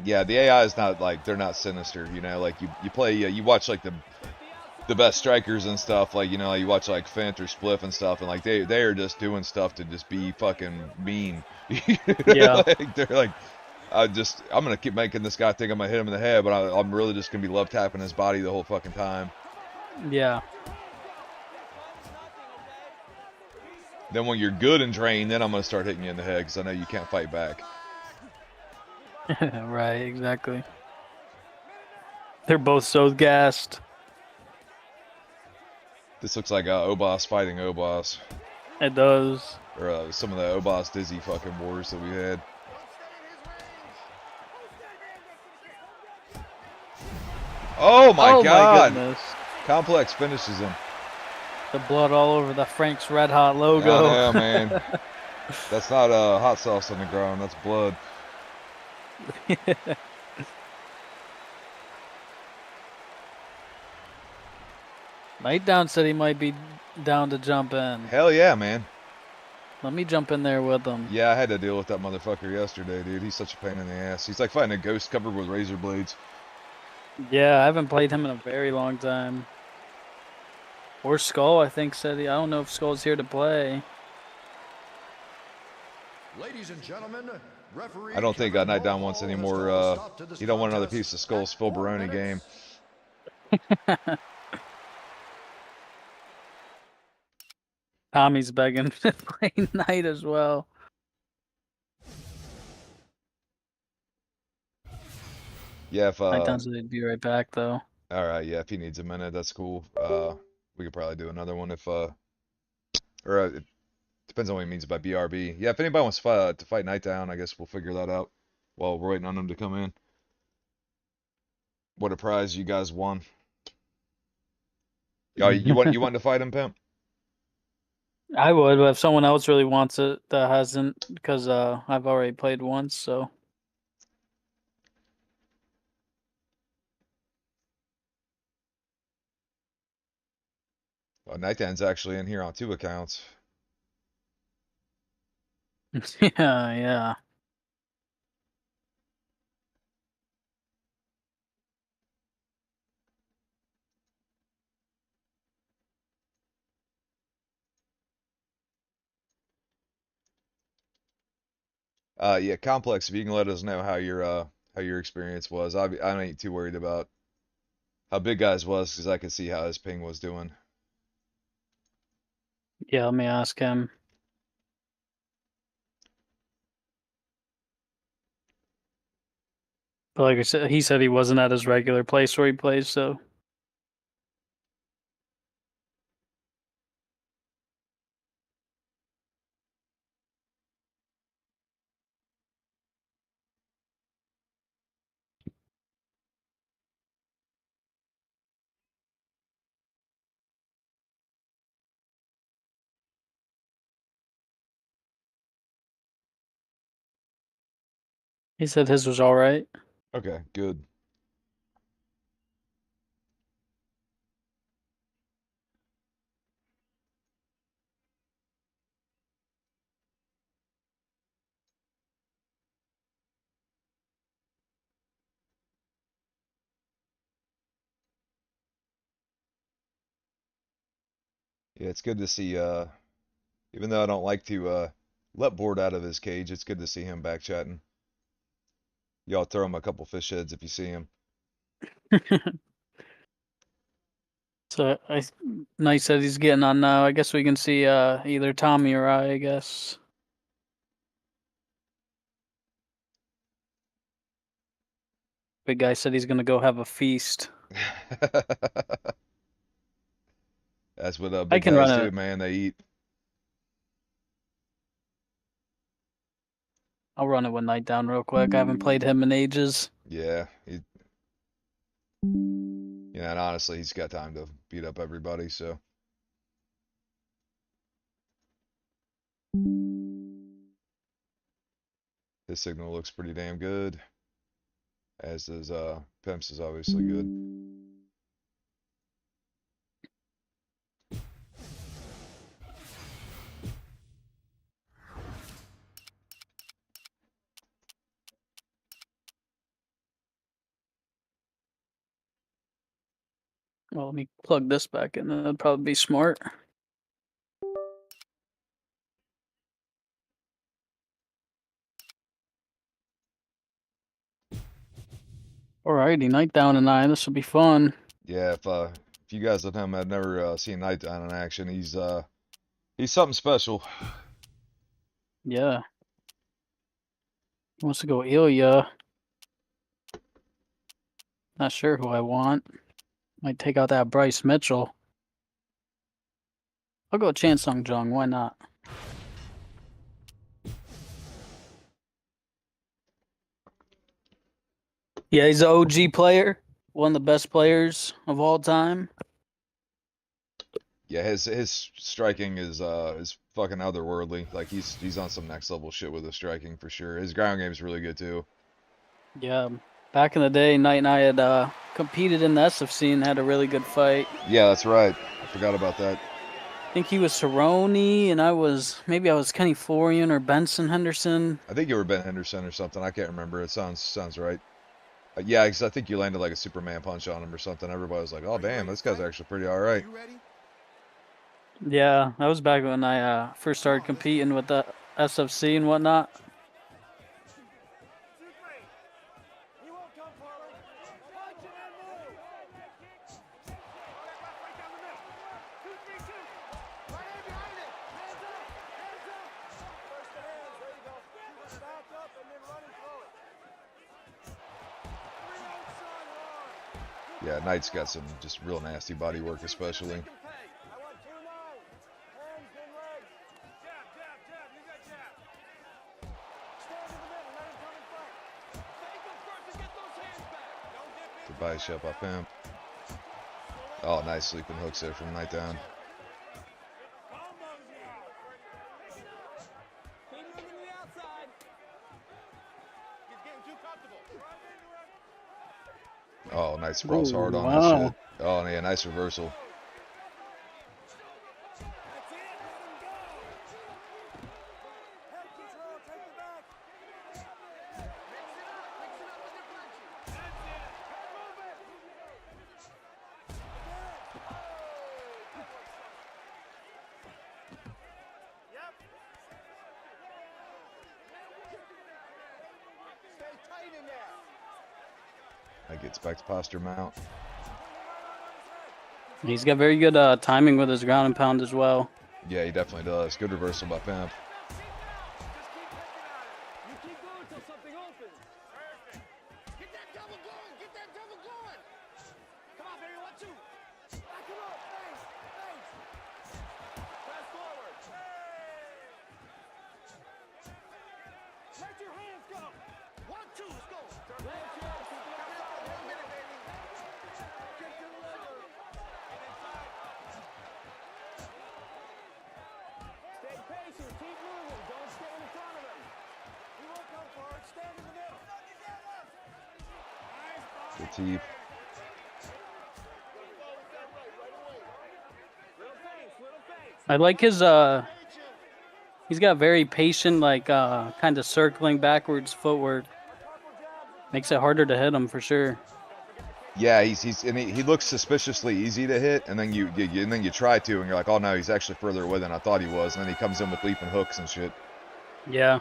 Yeah, the AI is not like they're not sinister. Like you play you watch like the best strikers and stuff. Like you watch like Fint or Spliff and stuff, and like they are just doing stuff to just be fucking mean. yeah. Like they're like. I'm gonna keep making this guy think I'm gonna hit him in the head, but I'm really just gonna be love tapping his body the whole fucking time. Yeah. Then when you're good and drained, then I'm gonna start hitting you in the head because I know you can't fight back. Right, exactly. They're both so gassed. This looks like Obos fighting Obos, It does. or some of the Obos Dizzy fucking wars that we had. Oh my god! My goodness. Complex finishes him. The blood all over the Frank's Red Hot I logo. know, man. That's not hot sauce on the ground. That's blood. Nightdown said he might be down to jump in. Hell yeah, man. Let me jump in there with him. Yeah, I had to deal with that motherfucker yesterday, dude. He's such a pain in the ass. He's like fighting a ghost covered with razor blades. Yeah, I haven't played him in a very long time. Or Skull, I think, said he. I don't know if Skull's here to play. Ladies and gentlemen, referee I don't think Kevin Night Down Morhall wants any has more. called a stop to this He don't want another contest piece of Skull's at Phil 4 Baroni minutes. game. Tommy's begging to play Knight as well. Yeah, if Nightdown said he'd be right back, though. all right, yeah, if he needs a minute, that's cool. We could probably do another one if it depends on what he means by BRB. Yeah, if anybody wants to fight Night Down, I guess we'll figure that out while we're waiting on him to come in. What a prize you guys won. Oh, you want to fight him, Pimp? I would, but if someone else really wants it that hasn't, because I've already played once, so. Well, Night Down's actually in here on 2 accounts. Yeah, yeah. Yeah, Complex. If you can let us know how your experience was, I ain't too worried about how big guys was because I could see how his ping was doing. Yeah, let me ask him. But like I said, he said he wasn't at his regular place where he plays, so. He said his was all right. Okay, good. Yeah, it's good to see. Even though I don't like to let Board out of his cage, it's good to see him back chatting. Y'all throw him a couple fish heads if you see him. So Knight said he's getting on now. I guess we can see either Tommy or I guess. Big guy said he's gonna go have a feast. That's what I big can guys run do, it. man. They eat. I'll run it with Knight down real quick. I haven't played him in ages. Yeah, and honestly, he's got time to beat up everybody. So his signal looks pretty damn good. As does Pimps is obviously good. Well, let me plug this back in. That'd probably be smart. Alrighty, Knight down to 9. This will be fun. Yeah, if you guys with him had never seen Night Down in action, he's something special. Yeah. He wants to go Ilya. Not sure who I want. Might take out that Bryce Mitchell. I'll go Chan Sung Jung. Why not? Yeah, he's an OG player. One of the best players of all time. Yeah, his striking is fucking otherworldly. Like he's on some next level shit with his striking for sure. His ground game's really good too. Yeah. Back in the day, Knight and I had competed in the SFC and had a really good fight. Yeah, that's right. I forgot about that. I think he was Cerrone and I was Kenny Florian or Benson Henderson. I think you were Ben Henderson or something. I can't remember. It sounds right. Yeah, because I think you landed like a Superman punch on him or something. Everybody was like, "Oh damn, this guy's actually pretty all right." Yeah, that was back when I first started competing with the SFC and whatnot. Yeah, Knight's got some just real nasty body work, especially. Good body shot by Pimp. Oh, nice sleeping hooks there from Knight down. Oh, nice sprawls hard on that Wow. shit. Oh, yeah, nice reversal. That gets back to posture mount. He's got very good timing with his ground and pound as well. Yeah, he definitely does. Good reversal by Pimp. Good teep. I like his he's got very patient, like kind of circling backwards footwork. Makes it harder to hit him for sure. Yeah, he looks suspiciously easy to hit, and then you try to, and you're like, oh no, he's actually further away than I thought he was, and then he comes in with leaping hooks and shit. Yeah.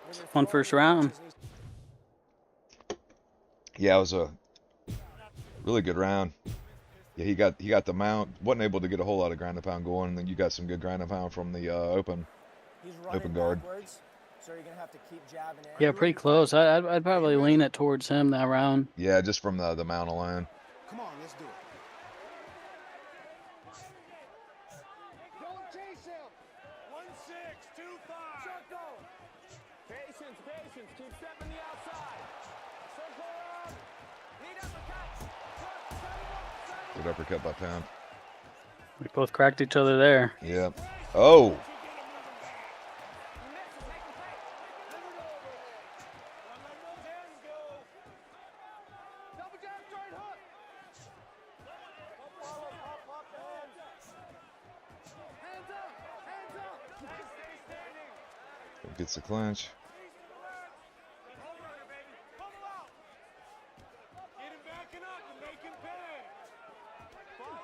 It's a fun first round. Yeah, it was a really good round. Yeah, he got the mount. Wasn't able to get a whole lot of ground and pound going, and then you got some good ground and pound from the open guard. So you're gonna have to keep jabbing in. Yeah, pretty close. I'd probably lean it towards him that round. Yeah, just from the mount alone. Come on, let's do it. Don't chase him. 1-6, 2-5. Circle. Patience, patience. Keep stepping the outside. Circle around. Lead uppercut. Good uppercut by Pimp. We both cracked each other there. Yeah. Oh. Gets the clinch.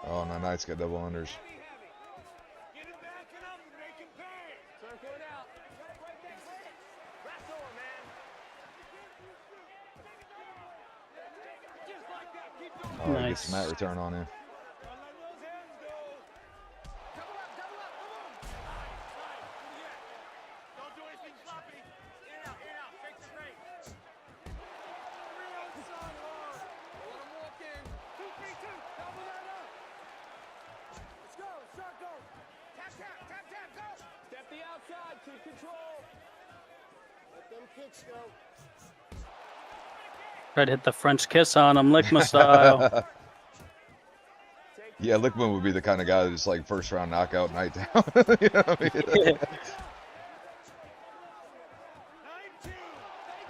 Oh, no, Knight's got double unders. Oh, he gets the mat return on him. Step the outside. Keep control. Let them kicks go. Try to hit the French kiss on him, Lickma style. Yeah, Lickman would be the kind of guy that's like first round knockout Knight down. You know what I mean?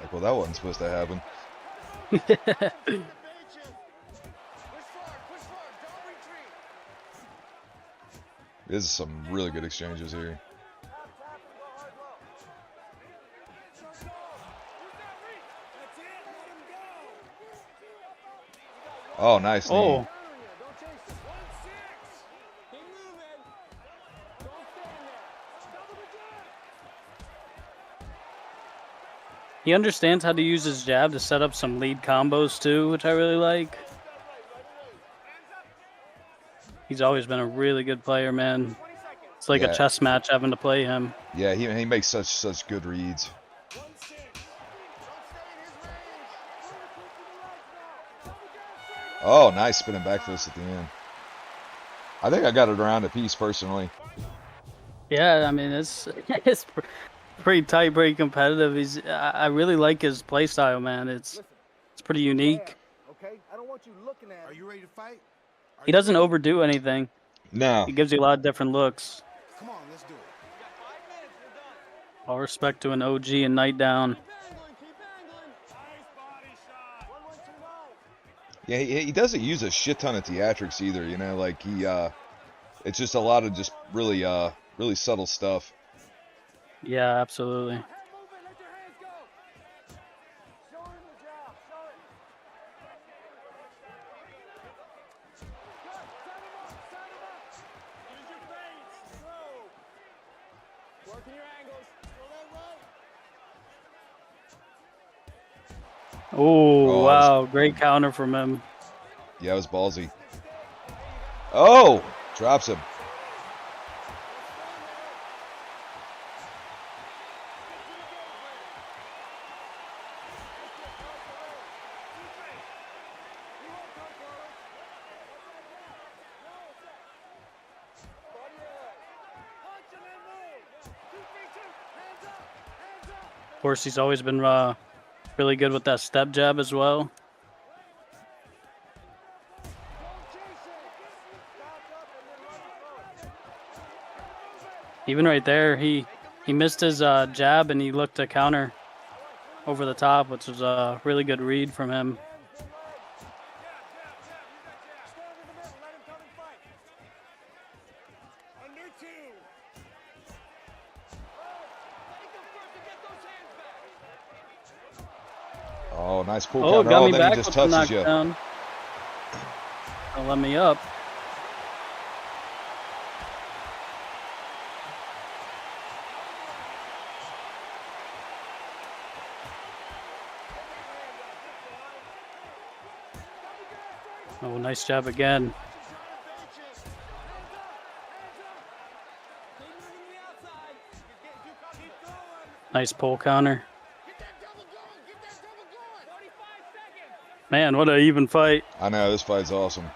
Like, well, that wasn't supposed to happen. This is some really good exchanges here. Oh, nice knee. Oh. He understands how to use his jab to set up some lead combos too, which I really like. He's always been a really good player, man. It's like a chess match having to play him. Yeah, he makes such good reads. Oh, nice spinning back fist at the end. I think I got it around a piece personally. Yeah, I mean it's pretty tight, pretty competitive. I really like his play style, man. It's pretty unique. Okay, I don't want you looking at. Are you ready to fight? He doesn't overdo anything. No. He gives you a lot of different looks. Come on, let's do it. All respect to an OG and Knight down. Yeah, he doesn't use a shit ton of theatrics either, you know, like it's just a lot of just really subtle stuff. Yeah, absolutely. Oh, wow. Great counter from him. Yeah, it was ballsy. Oh! Drops him. course, he's always been really good with that step jab as well. Even right there, he missed his jab and he looked to counter over the top, which was a really good read from him. Oh, nice pull Oh, counter. got Oh, me then back he just with the touches you. knockdown. Don't let me up. Oh, nice jab again. Nice pull counter. Man, what an even fight. I know, this fight's awesome.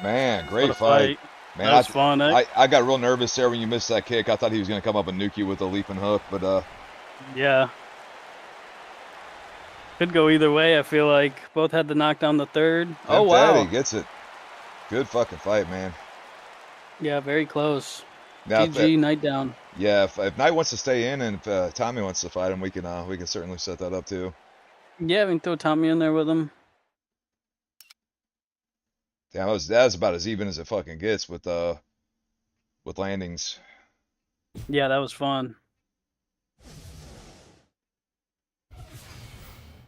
Man, great What a fight. fight. Man, That was fun, eh? I got real nervous there when you missed that kick. I thought he was going to come up and nuke you with a leaping hook, but Yeah. Could go either way, I feel like. Both had to knock down the third. Oh, wow. Daddy gets it. Good fucking fight, man. Yeah, very close. Now, GG, night down. yeah, if Knight wants to stay in and if Tommy wants to fight him, we can certainly set that up too. Yeah, we can throw Tommy in there with him. Damn, that was about as even as it fucking gets with landings. Yeah, that was fun.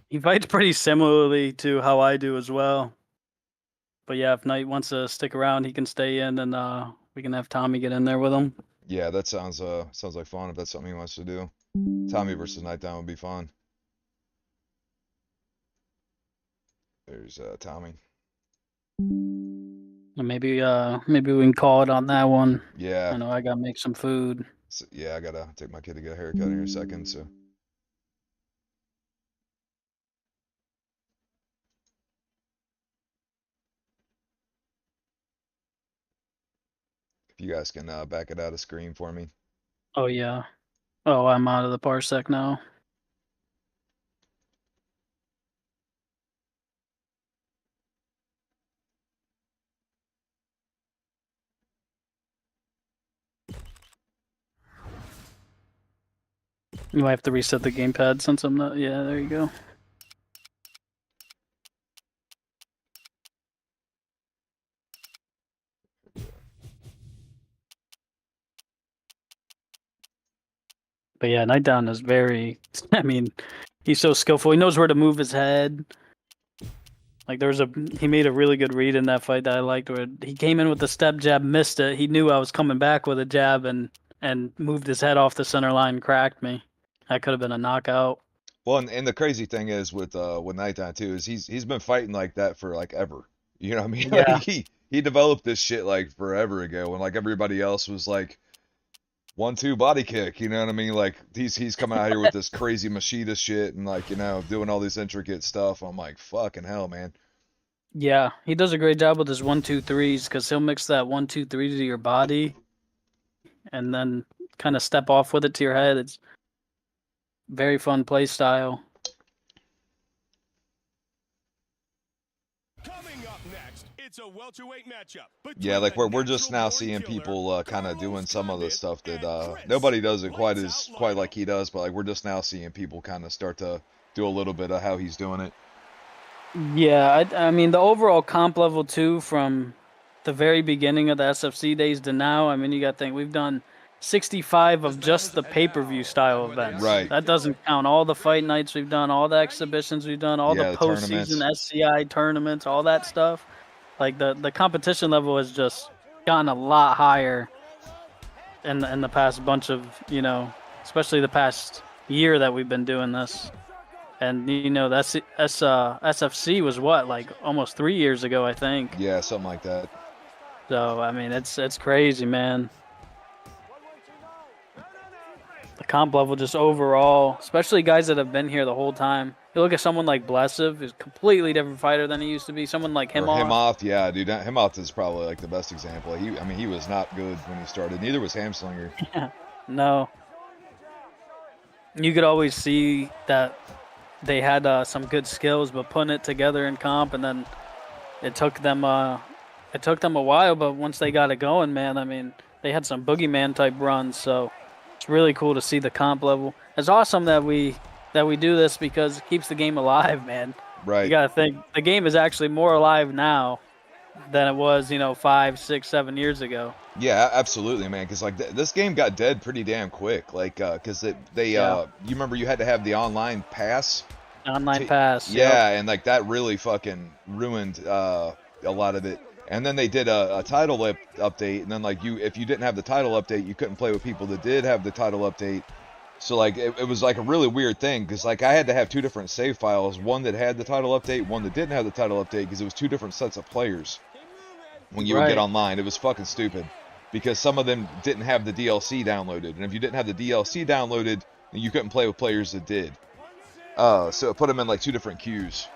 He fights pretty similarly to how I do as well. But yeah, if Knight wants to stick around, he can stay in, and we can have Tommy get in there with him. Yeah, that sounds like fun if that's something he wants to do. Tommy versus Nightdown would be fun. There's Tommy. Maybe we can call it on that one. Yeah. I know I gotta make some food. So, yeah, I gotta take my kid to get a haircut here in a second, so. If you guys can back it out of screen for me. Oh yeah. Oh, I'm out of the parsec now. You might have to reset the gamepad since I'm not. Yeah, there you go. But yeah, Nightdown is very. I mean, he's so skillful. He knows where to move his head. Like he made a really good read in that fight that I liked. Where he came in with the step jab, missed it. He knew I was coming back with a jab and moved his head off the center line, and cracked me. That could have been a knockout. Well, and the crazy thing is with Nightdown too is he's been fighting like that for like ever. You know what I mean? Yeah. Like he developed this shit like forever ago, when like everybody else was like 1-2 body kick. You know what I mean? Like he's coming out here with this crazy machida shit and like doing all this intricate stuff. I'm like, fucking hell, man. Yeah, he does a great job with his 1-2-3s because he'll mix that 1-2-3 to your body, and then kind of step off with it to your head. It's very fun play style. Coming up next, it's a welterweight matchup. Yeah, like we're just now seeing people kind of doing some of the stuff that nobody does it quite like he does, but like we're just now seeing people kind of start to do a little bit of how he's doing it. Yeah, I mean the overall comp level too, from the very beginning of the SFC days to now. I mean, you got to think we've done 65 of just the pay-per-view style events. Right. That doesn't count all the fight nights we've done, all the exhibitions we've done, all the postseason SCI tournaments, all that stuff. Like the competition level has just gotten a lot higher in the past bunch of, especially the past year that we've been doing this. And that's SFC was what, like almost 3 years ago, I think. Yeah, something like that. So I mean, it's crazy, man. the comp level just overall, especially guys that have been here the whole time. You look at someone like Blessive, is a completely different fighter than he used to be. Someone like Or Himoff. Himoth, yeah, dude. Himoth is probably like the best example. I mean, he was not good when he started. Neither was Hamslinger. No. You could always see that they had some good skills, but putting it together in comp, and then it took them a while. But once they got it going, man, I mean, they had some boogeyman type runs. So it's really cool to see the comp level. It's awesome that we do this because it keeps the game alive, man. Right. You gotta think the game is actually more alive now than it was, 5, 6, 7 years ago. Yeah, absolutely, man. Because like this game got dead pretty damn quick. Like, because you remember you had to have the online pass. Online pass. Yeah, and like that really fucking ruined a lot of it. And then they did a title update, and then like if you didn't have the title update, you couldn't play with people that did have the title update. So like it was like a really weird thing because like I had to have two different save files, one that had the title update, one that didn't have the title update, because it was two different sets of players when you would get online. It was fucking stupid because some of them didn't have the DLC downloaded, and if you didn't have the DLC downloaded, then you couldn't play with players that did. So it put them in like two different queues.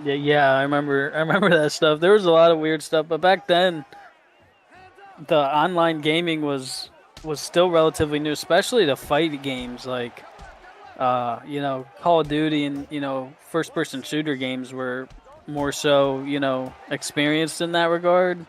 Yeah, I remember that stuff. There was a lot of weird stuff, but back then the online gaming was still relatively new, especially the fight games like Call of Duty and first person shooter games were more so experienced in that regard,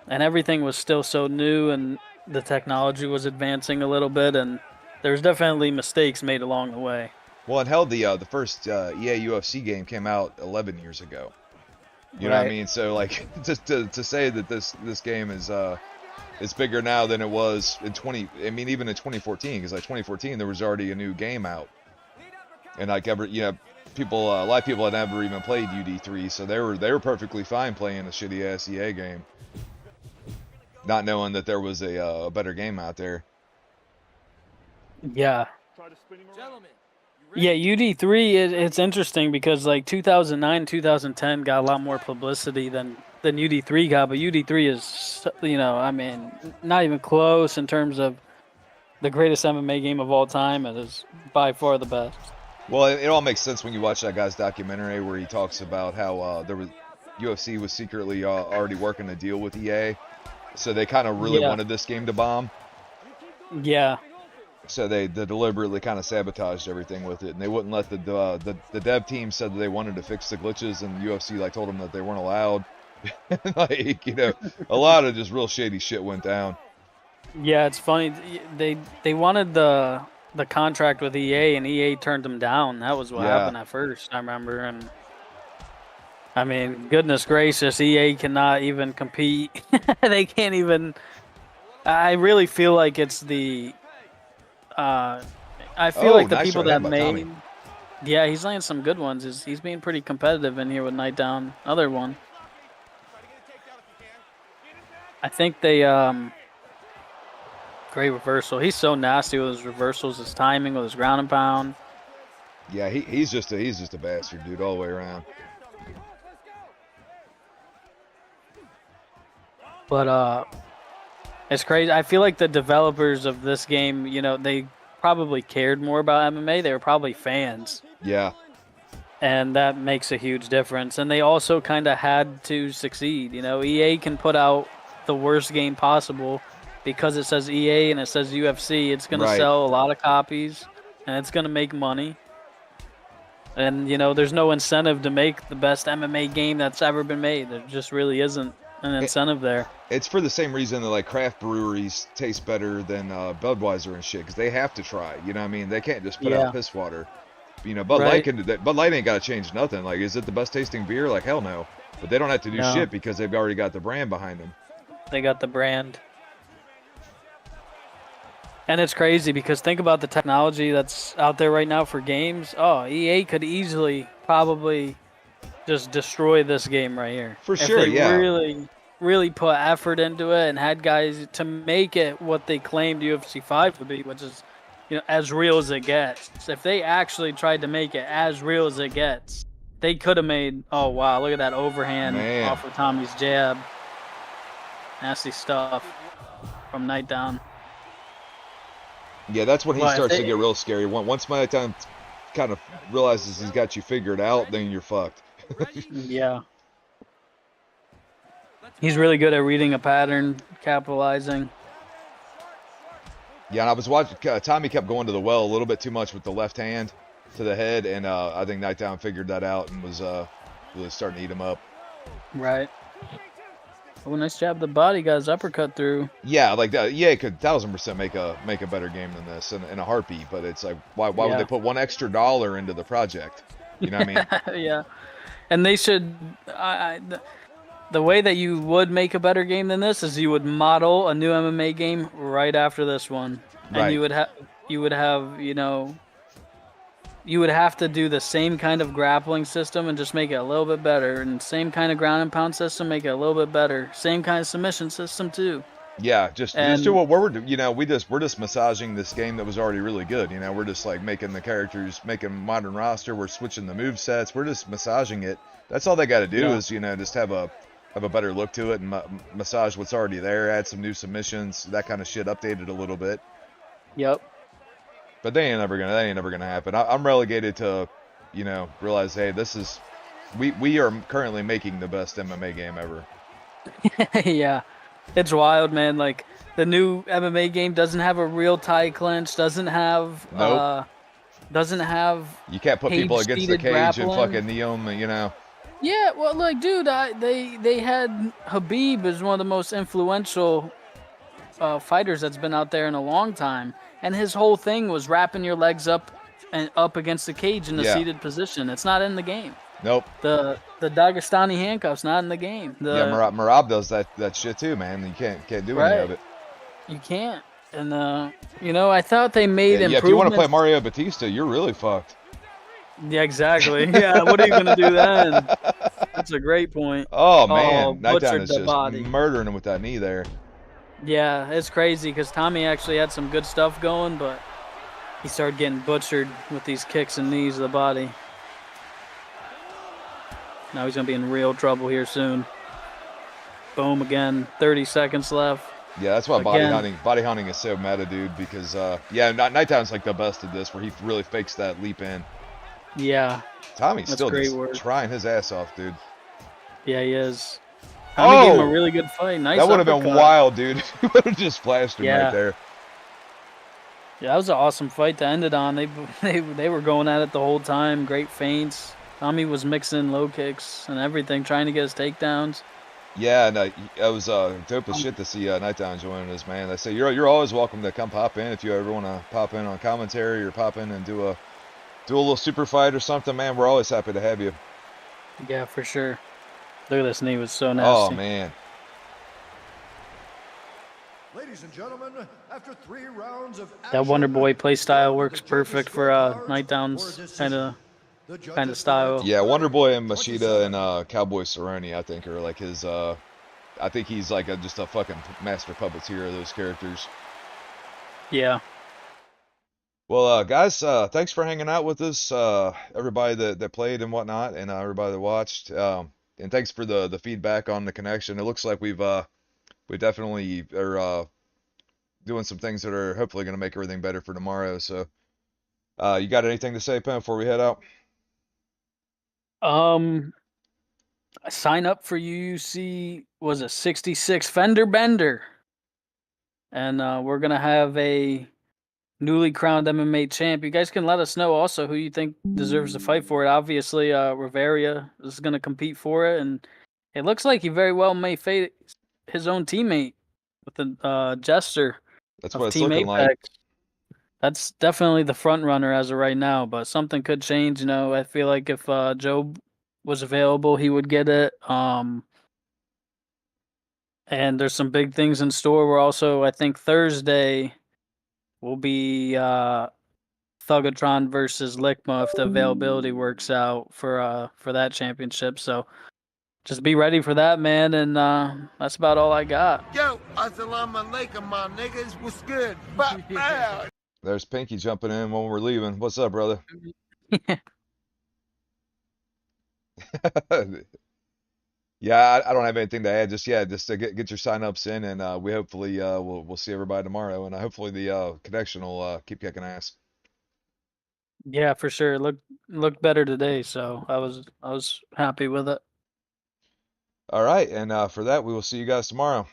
and everything was still so new, and the technology was advancing a little bit, and there's definitely mistakes made along the way. Well, and hell, the first EA UFC game came out 11 years ago. You know what I mean? So like just to say that this game is it's bigger now than it was in even in 2014, because like 2014 there was already a new game out, and like people a lot of people had never even played UD3, so they were perfectly fine playing a shitty ass EA game, not knowing that there was a better game out there. Yeah. Yeah, UD3 it's interesting because like 2009, 2010 got a lot more publicity than UD3 got, but UD3 is not even close in terms of the greatest MMA game of all time. It is by far the best. Well, it all makes sense when you watch that guy's documentary where he talks about how UFC was secretly already working a deal with EA, so they kind of really wanted this game to bomb. Yeah. So they deliberately kind of sabotaged everything with it, and they wouldn't let the dev team said that they wanted to fix the glitches, and UFC like told them that they weren't allowed. Like a lot of just real shady shit went down. Yeah, it's funny. They wanted the contract with EA, and EA turned them down. That was what happened at first, I remember. And I mean, goodness gracious, EA cannot even compete. They can't even. I really feel like it's the. I feel like the nice people right that by made. Tommy. Yeah, he's landing some good ones. He's being pretty competitive in here with Night Down. Other one. I think they great reversal. He's so nasty with his reversals, his timing, with his ground and pound. Yeah, he's just a bastard, dude, all the way around. But it's crazy. I feel like the developers of this game, they probably cared more about MMA. They were probably fans. Yeah. And that makes a huge difference. And they also kind of had to succeed. EA can put out the worst game possible because it says EA and it says UFC. It's going to sell a lot of copies, and it's going to make money. And, there's no incentive to make the best MMA game that's ever been made. There just really isn't an incentive there. It's for the same reason that like craft breweries taste better than Budweiser and shit, because they have to try. You know what I mean? They can't just put out piss water. Bud Light ain't got to change nothing. Like, is it the best tasting beer? Like, hell no. But they don't have to do shit because they've already got the brand behind them. They got the brand. And it's crazy because think about the technology that's out there right now for games. Oh, EA could easily probably just destroy this game right here. For sure, if they really put effort into it and had guys to make it what they claimed UFC 5 would be, which is, as real as it gets. If they actually tried to make it as real as it gets, they could have made, oh wow, look at that overhand off of Tommy's jab. Nasty stuff from Night Down. Yeah, that's when he But starts to get real scary. Once Nighttime kind of realizes he's got you figured out, then you're fucked. yeah, he's really good at reading a pattern, capitalizing. Yeah, and I was watching. Tommy kept going to the well a little bit too much with the left hand to the head, and I think Nighttime figured that out and was really starting to eat him up. Right. Oh, nice jab. The body got his uppercut through. Yeah, like that. Yeah, it could 1000% make a better game than this in a heartbeat. But it's like, why would Yeah. they put $1 extra into the project? You know what I mean? Yeah, and they should. The way that you would make a better game than this is you would model a new MMA game right after this one, and Right. you would have you would have to do the same kind of grappling system and just make it a little bit better, and same kind of ground and pound system, make it a little bit better. Same kind of submission system too. Yeah, just do what we're doing. You know, we're just massaging this game that was already really good. You know, we're just like making the characters, making modern roster. We're switching the move sets. We're just massaging it. That's all they got to do is just have a better look to it and massage what's already there. Add some new submissions, that kind of shit. Updated a little bit. Yep. But that ain't never gonna happen. I'm relegated to, realize, hey, we are currently making the best MMA game ever. Yeah, it's wild, man. Like the new MMA game doesn't have a real tie clinch, doesn't have You can't put people against the cage-seated cage and grappling. fucking knee them, Yeah, well, like, dude, they had Habib as one of the most influential fighters that's been out there in a long time, and his whole thing was wrapping your legs up and up against the cage in a Yeah. seated position. It's not in the game. Nope. The Dagestani handcuffs not in the game. Yeah, Marab does that shit too, man. You can't do any of it. You can't. And I thought they made Yeah, improvements. if you want to play Mario Batista, you're really fucked. Yeah, exactly. Yeah, what are you gonna do then? That's a great point. Oh man, Nighttime butchered is the just body. murdering him with that knee there. Yeah, it's crazy because Tommy actually had some good stuff going, but he started getting butchered with these kicks and knees to the body. Now he's going to be in real trouble here soon. Boom again. 30 seconds left. Yeah, that's why body hunting is so meta, dude. Because Nighttime's like the best at this, where he really fakes that leap in. Yeah. Tommy's That's still great just work. trying his ass off, dude. Yeah, he is. Tommy gave him a Oh! really good fight. Nice. That would have been uppercut. wild, dude. He would have just flashed him Yeah. right there. Yeah, that was an awesome fight to end it on. They were going at it the whole time. Great feints. Tommy was mixing low kicks and everything, trying to get his takedowns. Yeah, no, it was dope as shit to see Nighttime joining us, man. I say you're always welcome to come pop in if you ever want to pop in on commentary or pop in and do a little super fight or something, man. We're always happy to have you. Yeah, for sure. Look at this knee, was so Oh nasty. man. Ladies and gentlemen, after 3 rounds of That Wonder Boy action, play style the works judges' perfect for scorecards Nightdown's for a decision. The judges kind of style. Yeah, Wonder Boy and Machida and Cowboy Cerrone, I think, are like his. I think he's like just a fucking master puppeteer of those characters. Yeah. Well, guys, thanks for hanging out with us. Everybody that played and whatnot, and everybody that watched. And thanks for the feedback on the connection. It looks like we definitely are doing some things that are hopefully going to make everything better for tomorrow. So, you got anything to say, Pam, before we head out? Sign up for UUC was a 66 fender bender. And we're going to have a newly crowned MMA champ. You guys can let us know also who you think deserves to fight for it. Obviously, Riveria is going to compete for it. And it looks like he very well may face his own teammate with the Jester. That's of what it's Team looking Apex. like. That's definitely the front runner as of right now, but something could change. I feel like if Joe was available, he would get it. And there's some big things in store. We're also, I think Thursday will be Thugatron versus Lickma if the availability works out for that championship. So just be ready for that, man. And that's about all I got. Yo, assalamu alaikum, my niggas. What's good? Bow. There's Pinky jumping in when we're leaving. What's up, brother? Yeah, I don't have anything to add. Just yeah, just to get your signups in, and we hopefully we'll see everybody tomorrow, and hopefully the connection will keep kicking ass. Yeah, for sure. Looked better today, so I was happy with it. All right, and for that we will see you guys tomorrow.